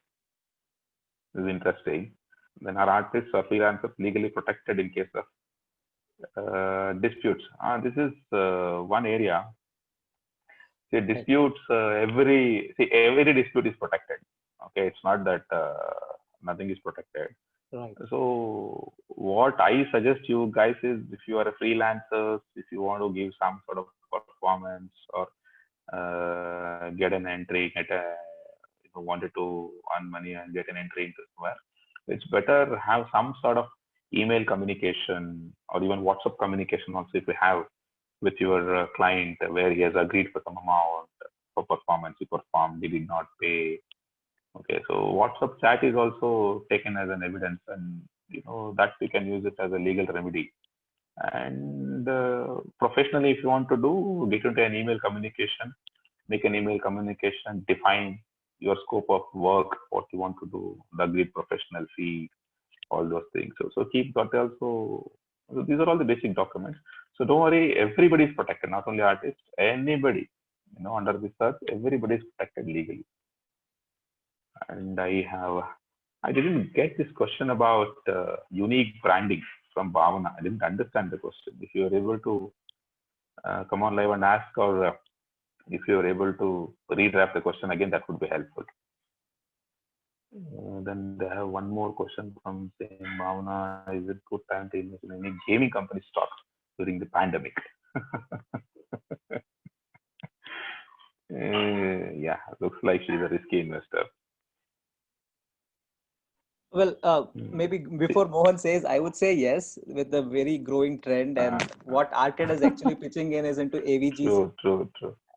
This is interesting. Then are artists or freelancers legally protected in case of disputes? This is one area. See, disputes, every dispute is protected. Okay, it's not that nothing is protected. Right. So what I suggest you guys is, if you are a freelancer, if you want to give some sort of performance or get an entry, wanted to earn money and get an entry into somewhere, it's better have some sort of email communication or even WhatsApp communication also, if you have with your client, where he has agreed for some amount for performance, he performed, he did not pay. Okay, so WhatsApp chat is also taken as an evidence, and that we can use it as a legal remedy. And professionally, if you want to do, get into an email communication, make an email communication, define your scope of work, what you want to do, the agreed professional fee, all those things. So keep that also. So these are all the basic documents. So don't worry, everybody is protected, not only artists, anybody, under this earth, everybody is protected legally. And I didn't get this question about unique branding from Bhavana. I didn't understand the question. If you are able to come on live and ask, or if you are able to redraft the question again, that would be helpful. Then they have one more question from saying, Bhavana, is it good time to invest in any gaming company stocks during the pandemic? Yeah, looks like she's a risky investor. Well, maybe before Mohan says, I would say yes, with the very growing trend, and what Arted is actually pitching in is into AVGC. True.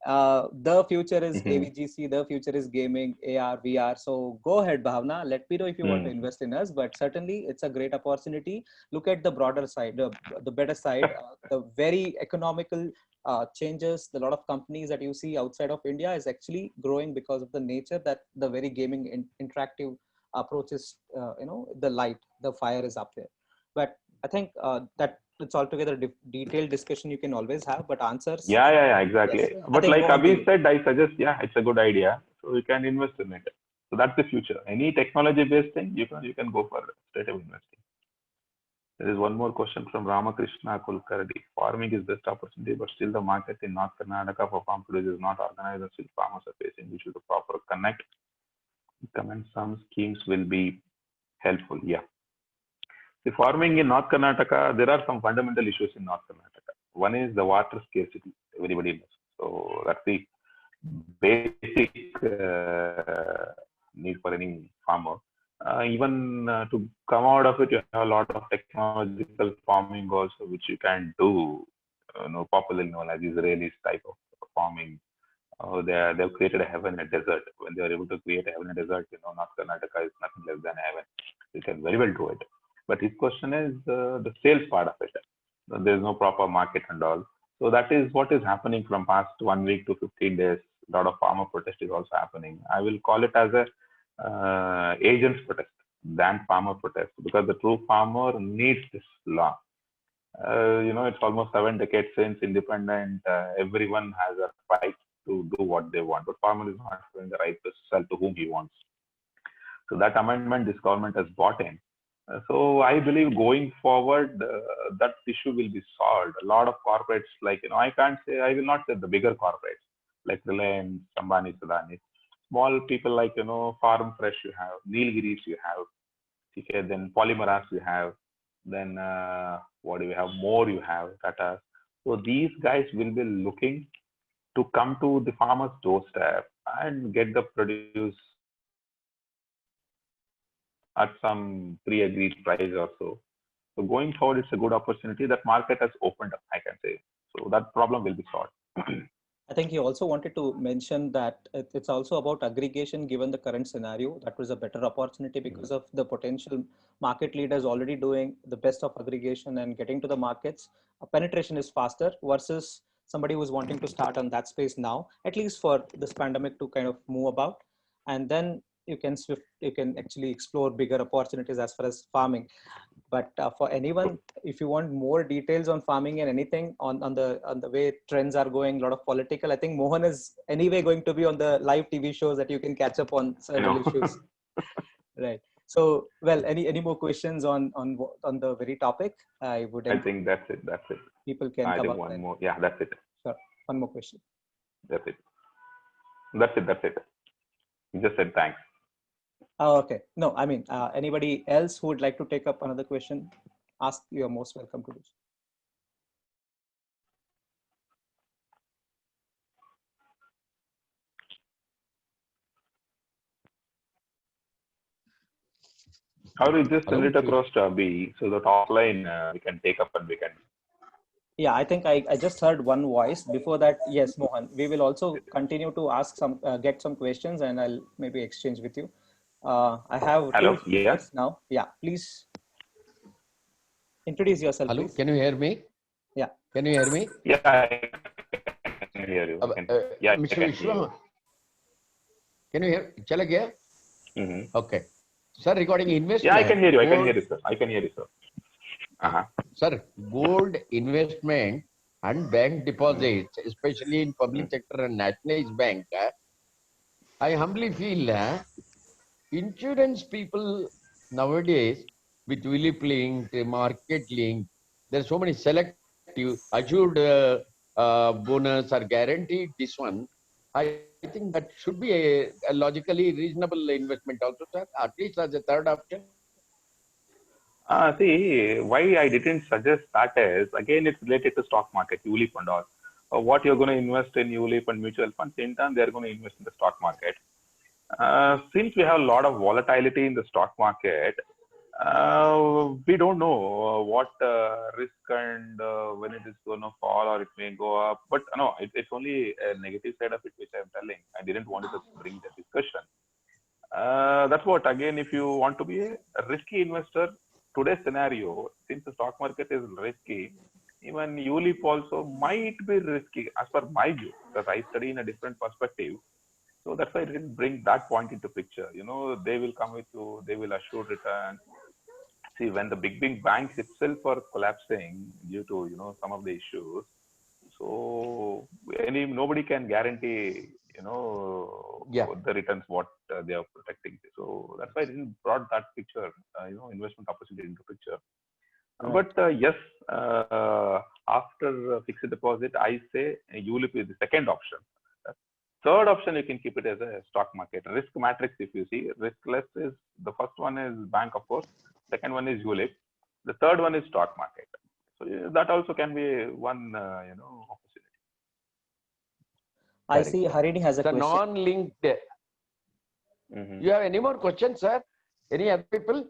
The future is AVGC, the future is gaming, AR, VR. So go ahead, Bhavna. Let me know if you want to invest in us, but certainly it's a great opportunity. Look at the broader side, the better side, the very economical changes. A lot of companies that you see outside of India is actually growing because of the nature that the very gaming interactive approaches, the light, the fire is up there. But I think that it's altogether detailed discussion you can always have, but answers. Yeah, exactly. Yes. But like Abhi said, I suggest, it's a good idea. So you can invest in it. So that's the future. Any technology-based thing, you can go for straight away investing. There is one more question from Ramakrishna Kulkardi. Farming is best opportunity, but still the market in North Karnataka for farm produce is not organized, and still farmers are facing issues to proper connect. Comment some schemes will be helpful. Yeah. The farming in North Karnataka, there are some fundamental issues in North Karnataka. One is the water scarcity. Everybody knows. So that's the basic need for any farmer. Even to come out of it, you have a lot of technological farming also, which you can do. Popularly known as Israelis type of farming. They've created a heaven and a desert. When they are able to create a heaven and a desert, North Karnataka is nothing less than heaven. You can very well do it. But his question is the sales part of it. There's no proper market and all. So that is what is happening from past 1 week to 15 days. A lot of farmer protest is also happening. I will call it as a agents protest than farmer protest, because the true farmer needs this law. It's almost 7 decades since independent. Everyone has a right to do what they want, but farmer is not having the right to sell to whom he wants. So that amendment this government has brought in. So I believe going forward, that issue will be solved. A lot of corporates, like, I will not say the bigger corporates like Reliance, Ambani, Adani. small people like, Farm Fresh you have, Nilgiris you have, okay, then Polymeras you have, then what do you have? More you have, Tata. So these guys will be looking to come to the farmer's doorstep and get the produce at some pre-agreed price or so. So going forward, it's a good opportunity. That market has opened up, I can say. So that problem will be solved. I think he also wanted to mention that it's also about aggregation given the current scenario. That was a better opportunity because of the potential market leaders already doing the best of aggregation and getting to the markets. Penetration is faster versus somebody who's wanting to start on that space now, at least for this pandemic to kind of move about. And then you can actually explore bigger opportunities as far as farming. But for anyone, if you want more details on farming and anything on the way trends are going, a lot of political, I think Mohan is anyway going to be on the live TV shows that you can catch up on several issues. Right. So, well, any more questions on the very topic? I think that's it. That's it. People can I come think up. One more. Yeah, that's it. Sure. One more question. That's it. That's it. You just said thanks. Oh, okay. No, I mean, anybody else who would like to take up another question, ask, you're most welcome to do so. Or we just send it across to Abhi so that offline we can take up and we can. Yeah, I think I just heard one voice. Before that, yes, Mohan, we will also continue to ask get some questions and I'll maybe exchange with you. I have Hello? Yes. now. Yeah, please introduce yourself. Hello, please. Can you hear me? Yeah. Can you hear me? Yeah, I can hear you. Mr. Vishwa, can you hear? Chala gaya? Okay. Sir, regarding investment. Yeah, I can hear you. I can hear you, sir. Sir, gold investment and bank deposits, especially in public sector and nationalized bank, I humbly feel insurance people nowadays with ULIP link, market link, there are so many selective assured bonus or guaranteed this one. I think that should be a logically reasonable investment also, sir, at least as a third option. See, why I didn't suggest that is, again, it's related to stock market, ULIP and all. What you're going to invest in ULIP and mutual funds, in turn, they're going to invest in the stock market. Since we have a lot of volatility in the stock market, we don't know what risk and when it is going to fall or it may go up. But no, it's only a negative side of it which I'm telling. I didn't want to bring the discussion. That's what, again, if you want to be a risky investor, today's scenario, since the stock market is risky, even ULIP also might be risky as per my view, because I study in a different perspective. So that's why I didn't bring that point into picture. They will come with you, they will assure return. See, when the big banks itself are collapsing due to, some of the issues, so nobody can guarantee, the returns what they are protecting. So that's why I didn't brought that picture, investment opportunity into picture. Right. But yes, after fixed deposit, I say ULIP is the second option. Third option, you can keep it as a stock market. Risk matrix, if you see, riskless is, the first one is bank, of course. Second one is ULIP. The third one is stock market. So that also can be one, opportunity. I see Harini has a question. Non-linked. You have any more questions, sir? Any other people?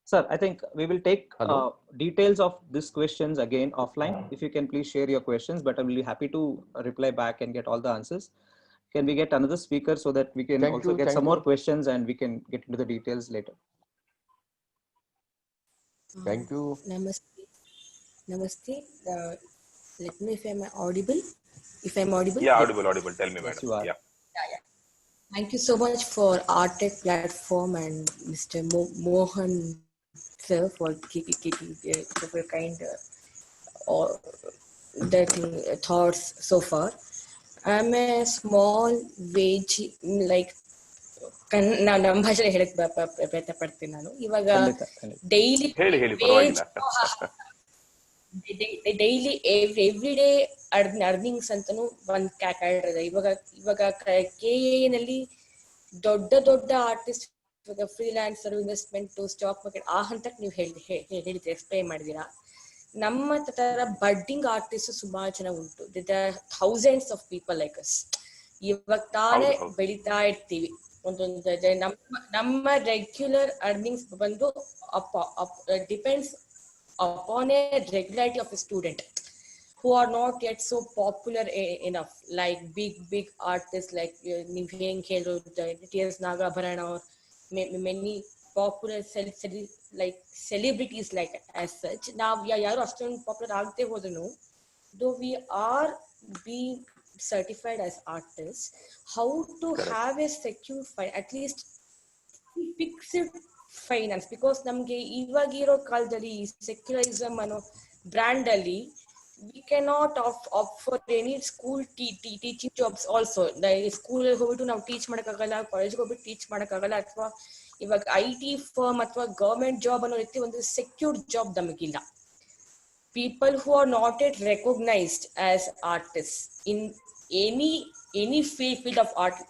Sir, I think we will take details of these questions again offline. If you can please share your questions, but I'm really happy to reply back and get all the answers. Can we get another speaker so that we can get some more questions and we can get into the details later? Thank you. Namaste. Let me know if I'm audible. If I'm audible? Yeah, audible. Tell me, yes, madam. You are. Yeah. Thank you so much for Artec platform and Mr. Mohan sir for keeping super kind or thoughts so far. I'm a small wage like ನಾನು ನಮ್ಮ ಭಾಷೆ ಹೇಳಕ್ ಪ್ರಯತ್ನ ಪಡ್ತೀನಿ ನಾನು ಇವಾಗ daily ಹೇಳಿ daily every day earnings ಅಂತಾನು ಒಂದು ಕ್ಯಾಟರ್ ಇದೆ. ಇವಾಗ KA ನಲ್ಲಿ ದೊಡ್ಡ ಆರ್ಟಿಸ್ಟ್ ಇವಾಗ ಫ್ರೀಲಾನ್ಸರ್, ಇನ್ವೆಸ್ಟ್ಮೆಂಟ್, ಸ್ಟಾಕ್ ಮಾರ್ಕೆಟ್ ಆ ಹಂತಕ್ಕೆ ನೀವು ಹೇಳಿದ್ರೆ ಎಕ್ಸ್ಪ್ಲೈನ್ ಮಾಡಿದೀರಾ. ನಮ್ಮ ತರ ಬಡ್ಡಿಂಗ್ ಆರ್ಟಿಸ್ಟ್ ಸುಮಾರು ಜನ ಉಂಟು. Thousands of people like us. ಇವಾಗ ತಾನೇ ಬೆಳಿತಾ ಇರ್ತೀವಿ. ನಮ್ಮ ರೆಗ್ಯುಲರ್ ಅರ್ನಿಂಗ್ಸ್ ಬಂದು depends upon a regularity of a student who are not yet so popular enough, like big artists like T.S. Nagabharana or many popular like celebrities like as such. Now yaru aston popular agte hodanu, though we are being certified as artists, how to have a secure fine, at least fixed finance. Because ನಮ್ಗೆ ಇವಾಗಿರೋ ಕಾಲದಲ್ಲಿ secularism ಅನ್ನೋ brand ಅಲ್ಲಿ V cannot for any school teaching jobs also. School ಹೋಗ್ಬಿಟ್ಟು ನಾವು teach ಮಾಡಕ್ಕಾಗಲ್ಲ, ಕಾಲೇಜ್ಗೆ ಹೋಗ್ಬಿಟ್ಟು ಟೀಚ್ ಮಾಡಕ್ಕಾಗಲ್ಲ, ಅಥವಾ ಇವಾಗ IT ಫರ್ಮ್ ಅಥವಾ ಗವರ್ಮೆಂಟ್ ಜಾಬ್ ಅನ್ನೋ ರೀತಿ ಒಂದು ಸೆಕ್ಯೂರ್ ಜಾಬ್ ನಮಗಿಲ್ಲ. People who are not yet recognized as artists in any field of art,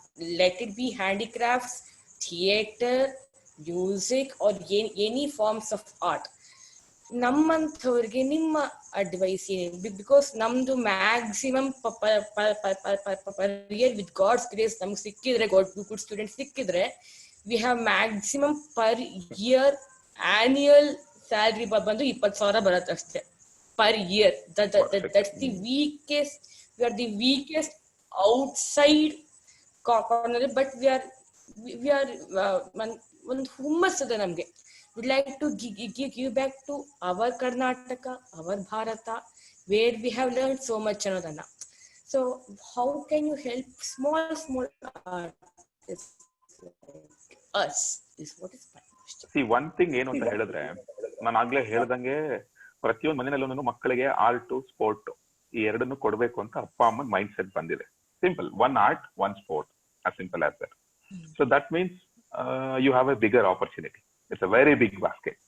let it be handicrafts, theater, music or any forms of art. ನಮ್ಮಂಥವ್ರಿಗೆ ನಿಮ್ಮ ಅಡ್ವೈಸ್ ಏನು? Because ನಮ್ದು maximum per year with God's grace ನಮ್ಗೆ ಸಿಕ್ಕಿದ್ರೆ, good student ಸಿಕ್ಕಿದ್ರೆ, we have maximum per year annual salary ಬಂದು 20,000 ಬರುತ್ತೆ ಅಷ್ಟೇ per year. That's the weakest, we are the weakest outside corner. But we are ಒಂದು ಹುಮ್ಮಸ್ ಇದೆ ನಮ್ಗೆ. Would like to give back to our Karnataka, our Bharat, where we have learn so much ಅನ್ನೋದನ್ನ. So how can you help small artists like us is what is my question. See one thing ಏನು ಅಂತ ಹೇಳಿದ್ರೆ, ನಾನು ಆಗ್ಲೇ ಹೇಳ್ದಂಗೆ ಪ್ರತಿಯೊಂದು ಮನೆಯಲ್ಲೂ ಮಕ್ಕಳಿಗೆ ಆರ್ಟ್, ಸ್ಪೋರ್ಟ್ ಈ ಎರಡನ್ನು ಕೊಡ್ಬೇಕು ಅಂತ ಅಪ್ಪ ಅಮ್ಮನ ಮೈಂಡ್ ಸೆಟ್ ಬಂದಿದೆ. Simple, one art, one sport, as simple as that. So that means you have a bigger opportunity. It's a very big basket.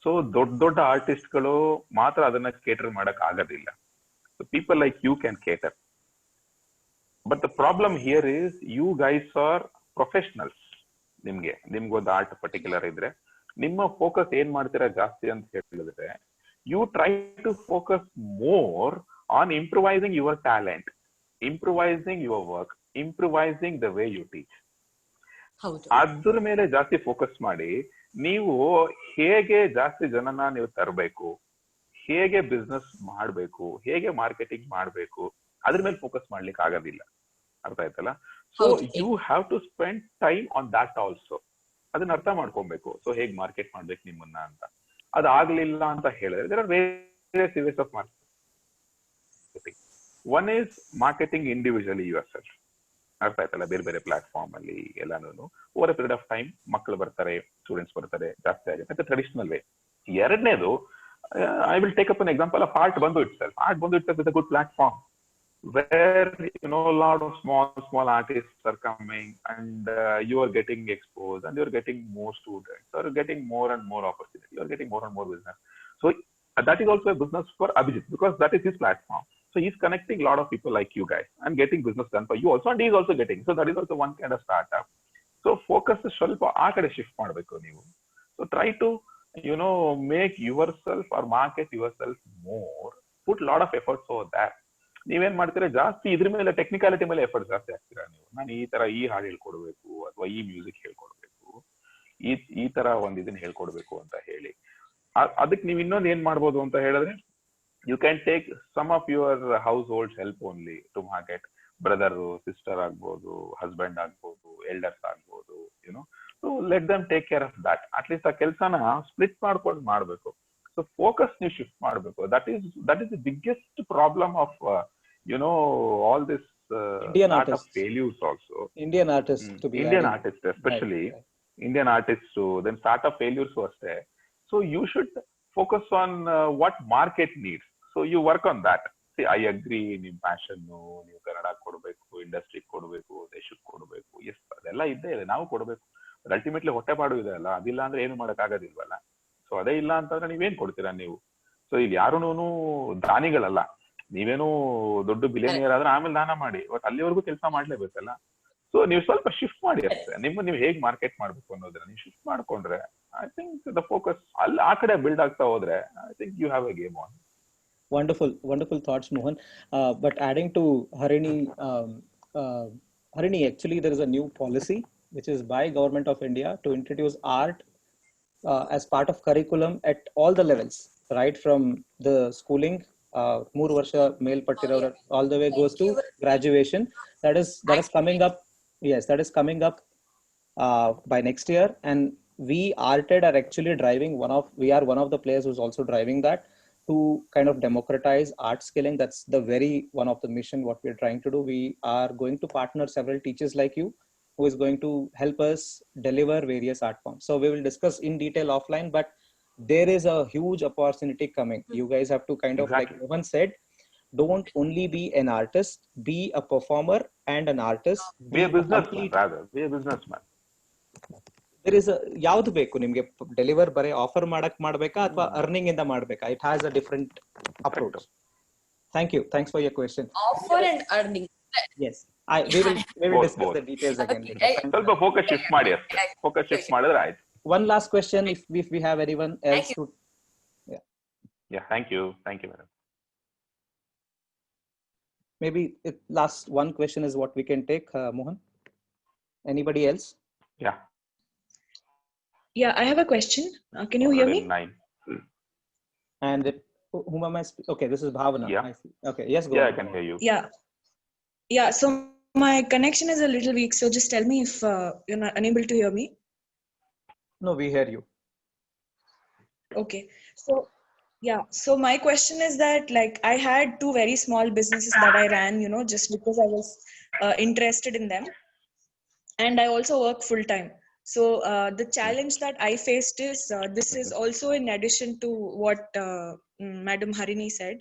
So ದೊಡ್ಡ ಆರ್ಟಿಸ್ಟ್ಗಳು ಮಾತ್ರ ಅದನ್ನ ಕೇಟರ್ ಮಾಡಕ್ ಆಗೋದಿಲ್ಲ. So people like you can cater. But the problem here is you guys are professionals. ನಿಮ್ಗೊಂದು art particular ಇದ್ರೆ ನಿಮ್ಮ focus ಏನ್ ಮಾಡ್ತೀರಾ ಜಾಸ್ತಿ ಅಂತ ಹೇಳಿದ್ರೆ, you try to focus more on improvising your talent, improvising your work, improvising the way you teach. ಅದ್ರ ಮೇಲೆ ಜಾಸ್ತಿ ಫೋಕಸ್ ಮಾಡಿ ನೀವು ಹೇಗೆ ಜಾಸ್ತಿ ಜನನ ನೀವು ತರಬೇಕು, ಹೇಗೆ ಬಿಸ್ನೆಸ್ ಮಾಡಬೇಕು, ಹೇಗೆ ಮಾರ್ಕೆಟಿಂಗ್ ಮಾಡಬೇಕು, ಅದ್ರ ಮೇಲೆ ಫೋಕಸ್ ಮಾಡ್ಲಿಕ್ಕೆ ಆಗೋದಿಲ್ಲ. ಅರ್ಥ ಆಯ್ತಲ್ಲ? So you have to spend time on that also. ಅದನ್ನ ಅರ್ಥ ಮಾಡ್ಕೊಬೇಕು. ಸೊ ಹೇಗೆ ಮಾರ್ಕೆಟ್ ಮಾಡ್ಬೇಕು ನಿಮ್ಮನ್ನ ಅಂತ. ಅದಾಗ್ಲಿಲ್ಲ ಅಂತ ಹೇಳಿದ್ರೆ there are various ways of marketing. One is marketing individually yourself. ಅರ್ಥ ಆಯ್ತಲ್ಲ? ಬೇರೆ ಬೇರೆ ಪ್ಲಾಟ್ಫಾರ್ಮ್ ಅಲ್ಲಿ ಎಲ್ಲಾನು over a period of time ಮಕ್ಕಳು ಬರ್ತಾರೆ, ಸ್ಟೂಡೆಂಟ್ಸ್ ಬರ್ತಾರೆ, ಜಾಸ್ತಿ ಆಗುತ್ತೆ. Traditional way. ಎರಡನೇದು, I will take up an example of art ಬಂದು ಇಟ್ ಸೆಲ್ಫ್. ಆರ್ಟ್ ಬಂದು itself is a good platform where a lot of small artists are coming and you are getting exposed and you are getting more students, or getting more and more opportunity, you are getting more and more business. So that is also a business for Abhijit, because that is his platform. So he's connecting a lot of people like you guys and getting business done for you also, and he is also getting. So that is also one kind of startup. So focus ಸ್ವಲ್ಪ ಆ ಕಡೆ shift ಮಾಡಬೇಕು ನೀವು. So try to make yourself or market yourself more, put a lot of efforts over that. ನೀವೇನ್ ಮಾಡ್ತೀರಾ, ಜಾಸ್ತಿ ಇದ್ರ ಮೇಲೆ ಟೆಕ್ನಿಕಾಲಿಟಿ ಮೇಲೆ ಎಫರ್ಟ್ ಜಾಸ್ತಿ ಆಗ್ತೀರಾ ನೀವು. ನಾನು ಈ ತರ ಈ ಹಾಡು ಹೇಳ್ಕೊಡ್ಬೇಕು, ಅಥವಾ ಈ ಮ್ಯೂಸಿಕ್ ಹೇಳ್ಕೊಡ್ಬೇಕು, ಈ ತರ ಒಂದ್ ಇದನ್ನ ಹೇಳ್ಕೊಡ್ಬೇಕು ಅಂತ ಹೇಳಿ. ಅದಕ್ಕೆ ನೀವು ಇನ್ನೊಂದು ಏನ್ ಮಾಡ್ಬೋದು ಅಂತ ಹೇಳಿದ್ರೆ, you can take some of your household help only to market. Brother, sister ಆಗ್ಬೋದು, ಹಸ್ಬೆಂಡ್ ಆಗ್ಬೋದು, ಎಲ್ಡರ್ಸ್ ಆಗ್ಬೋದು, so let them take care of that. At least ಆ ಕೆಲಸನ ಸ್ಪ್ಲಿಟ್ ಮಾಡ್ಕೊಂಡು ಮಾಡ್ಬೇಕು. So focus ನೀವು ಶಿಫ್ಟ್ ಮಾಡಬೇಕು. that is the biggest problem of all this Indian artists, failures also. Indian artists to be Indian artists especially, right. Indian artists too, then startup failures ಅಷ್ಟೇ. So you should focus on what market needs. So you work on that. See, I agree, ನಿಮ್ passion ನೀವು ಕನ್ನಡ ಕೊಡಬೇಕು, industry ಕೊಡಬೇಕು, ದೇಶಕ್ಕೆ ಕೊಡಬೇಕು, S ಅದೆಲ್ಲ ಇದ್ದೇ ಇದೆ, ನಾವು ಕೊಡಬೇಕು. ಬಟ್ ಅಲ್ಟಿಮೇಟ್ಲಿ ಹೊಟ್ಟೆ ಪಾಡು ಇದೆ ಅಲ್ಲ, ಅದಿಲ್ಲ ಅಂದ್ರೆ ಏನು ಮಾಡಕ್ ಆಗೋದಿಲ್ವಲ್ಲ. ಸೊ ಅದೇ ಇಲ್ಲ ಅಂತಂದ್ರೆ ನೀವೇನ್ ಕೊಡ್ತೀರಾ ನೀವು? ಸೊ ಇಲ್ಲಿ ಯಾರು ದಾನಿಗಳಲ್ಲ. ನೀವೇನು ದೊಡ್ಡ ಬಿಲಿಯನಿಯರ್ ಆದ್ರೆ ಆಮೇಲೆ ದಾನ ಮಾಡಿ, ಬಟ್ ಅಲ್ಲಿವರೆಗೂ ಕೆಲಸ ಮಾಡ್ಲೇಬೇಕಲ್ಲ. ಸೊ ನೀವು ಸ್ವಲ್ಪ ಶಿಫ್ಟ್ ಮಾಡಿ ಅಷ್ಟೇ. ನೀವು ಹೇಗ್ ಮಾರ್ಕೆಟ್ ಮಾಡ್ಬೇಕು ಅನ್ನೋದನ್ನ ನೀವು ಶಿಫ್ಟ್ ಮಾಡ್ಕೊಂಡ್ರೆ ಐ ಥಿಂಕ್ ದ ಫೋಕಸ್ ಅಲ್ಲಿ ಆ ಕಡೆ ಬಿಲ್ಡ್ ಆಗ್ತಾ ಹೋದ್ರೆ I think you have a game on. Wonderful thoughts, Mohan. But adding to Harini, Harini, actually there is a new policy which is by Government of India to introduce art as part of curriculum at all the levels, right from the schooling, 3 ವರ್ಷ ಮೇಲ್ಪಟ್ಟಿರೋರು, all the way goes to graduation. That is coming up. Yes, that is coming up by next year, and we Arted are actually driving we are one of the players who's also driving that to kind of democratize art skilling. That's the very one of the mission what we're trying to do. We are going to partner several teachers like you who is going to help us deliver various art forms. So we will discuss in detail offline, but there is a huge opportunity coming. You guys have to kind of, like Mohan said, don't only be an artist, be a performer and an artist. Be a businessman rather. Be a businessman. There is a ಯಾವ್ದು ಬೇಕು ನಿಮ್ಗೆ? Deliver ಬರೀ offer ಮಾಡ್ಬೇಕಾ ಅಥವಾ earning ಇಂದ ಮಾಡ್ಬೇಕಾ? It has a different approach. Thanks for your question. Offer and earning. Yes, we will discuss the details again. ಸ್ವಲ್ಪ focus shift ಮಾಡಿ ಅಷ್ಟೇ. ಫೋಕಸ್ ಶಿಫ್ಟ್ ಮಾಡಿದ್ರೆ ಆಯ್ತು. One last question, if we have anyone else to. Yeah, thank you madam. Maybe last one question is what we can take, Mohan. Anybody else? Yeah, I have a question. Can you hear me? 9. And whom am I speaking? Okay, this is Bhavana. Yeah. I see. Okay, yes, go Yeah, on. I can hear you. Yeah. So my connection is a little weak, so just tell me if you're not unable to hear me. No, we hear you. Okay. So my question is that, like, I had 2 very small businesses that I ran, just because I was interested in them, and I also work full time. So the challenge that I faced is this is also in addition to what Madam Harini said.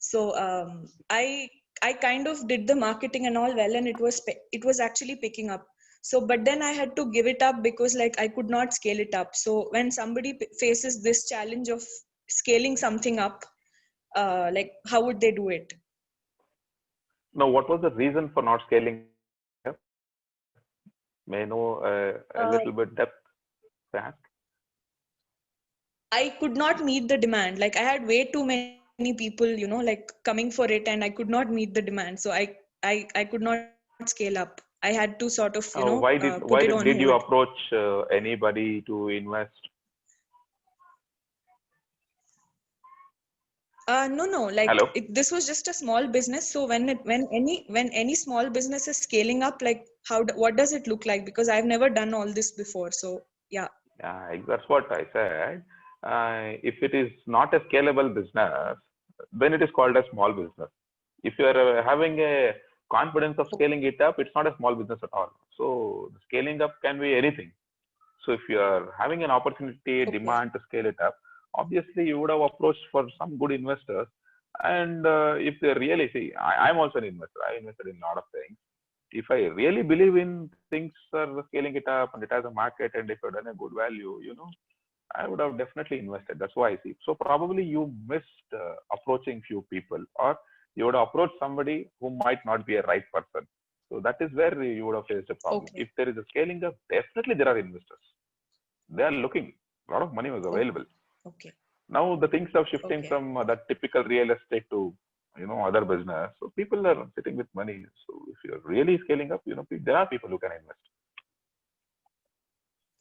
So I kind of did the marketing and all well, and it was actually picking up. So but then I had to give it up because, like, I could not scale it up. So when somebody faces this challenge of scaling something up, like, how would they do it? No, what was the reason for not scaling up? May I know a little bit depth perhaps? I could not meet the demand. Like, I had way too many people, like, coming for it, and I could not meet the demand. So I could not scale up. I had to sort of, why put it on did you hold. approach anybody to invest? No. Like, Hello? this was just a small business. So when any small business is scaling up, like, what does it look like? Because I've never done all this before. So yeah. That's what I said. If it is not a scalable business, then it is called a small business. If you are having a confidence of scaling it up, it's not a small business at all. So the scaling up can be anything. So if you are having an opportunity, demand to scale it up, obviously you would have approached for some good investors. And if they really see, I'm also an investor. I invested in a lot of things. If I really believe in things are scaling it up and it has a market, and if you've done a good value, I would have definitely invested. That's why I see. So probably you missed approaching few people, or you would have approached somebody who might not be a right person. So that is where you would have faced a problem. Okay. If there is a scaling up, definitely there are investors. They are looking. A lot of money was available. Okay. Now the things are shifting from that typical real estate to other business. So people are sitting with money. So if you're really scaling up, there are people who can invest.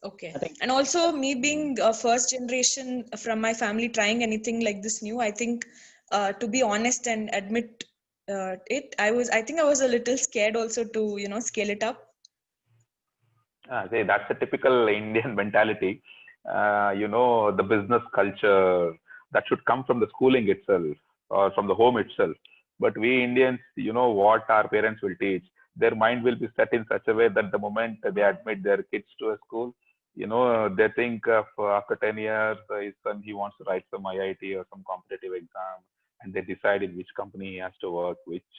Okay. And also, me being a first generation from my family trying anything like this new, I think, to be honest and admit it, I think I was a little scared also to, scale it up. That's a typical Indian mentality. The business culture that should come from the schooling itself or from the home itself. But we Indians, what our parents will teach. Their mind will be set in such a way that the moment they admit their kids to a school, they think of after 10 years, his son, he wants to write some IIT or some competitive exam, and they decide in which company he has to work, which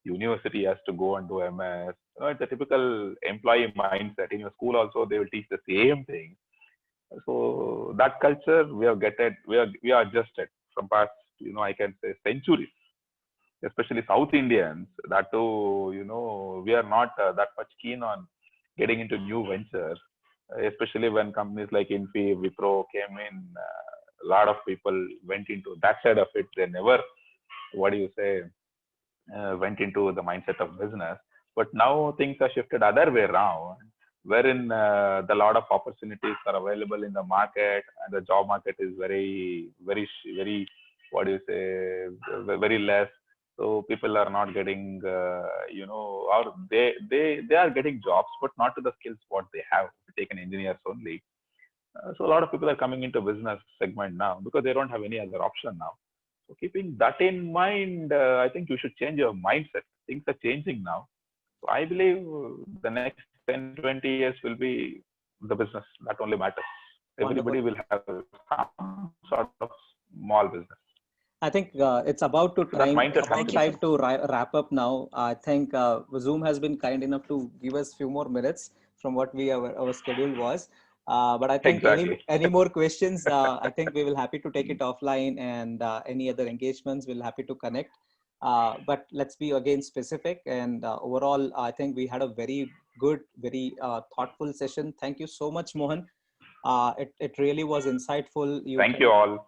university he has to go and do MS. It's a typical employee mindset. In your school also, they will teach the same thing. So that culture we are adjusted from past, I can say centuries, especially South Indians. That too, we are not that much keen on getting into new ventures, especially when companies like Infi, Wipro came in. A lot of people went into that side of it. They never, went into the mindset of business. But now things are shifted other way around, wherein the lot of opportunities are available in the market, and the job market is very, very, very, very less. So people are not getting, or they are getting jobs, but not to the skills what they have. Taken engineers only. So a lot of people are coming into business segment now because they don't have any other option now. So keeping that in mind, I think you should change your mindset. Things are changing now. So I believe the next 10, 20 years will be the business. That only matters. Everybody will have some sort of small business. I think it's about time to wrap up now. I think Zoom has been kind enough to give us a few more minutes from what our schedule was. But I think any more questions, I think we will happy to take it offline, and any other engagements we'll happy to connect. But let's be again specific, and overall, I think we had a very good, very thoughtful session. Thank you so much, Mohan. It really was insightful. Thank you all.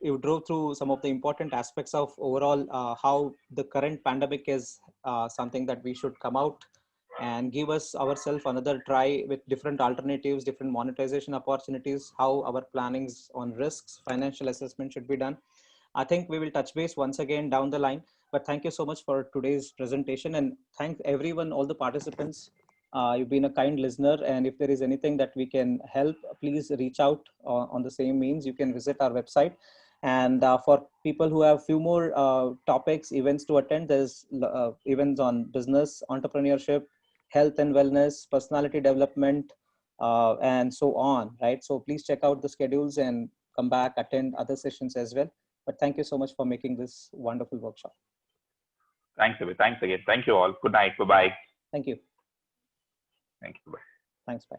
You drove through some of the important aspects of overall how the current pandemic is something that we should come out and give us ourselves another try with different alternatives, different monetization opportunities, how our plannings on risks, financial assessment should be done. I think we will touch base once again down the line, but thank you so much for today's presentation, and thank everyone, all the participants. You've been a kind listener, and if there is anything that we can help, please reach out on the same means. You can visit our website. And for people who have few more topics, events to attend, there's events on business, entrepreneurship, health and wellness, personality development, and so on, right? So please check out the schedules and come back, attend other sessions as well. But thank you so much for making this wonderful workshop. Thanks, Abhi. Thanks again. Thank you all. Good night. Bye-bye. Thank you. Thank you. Bye. Thanks. Bye.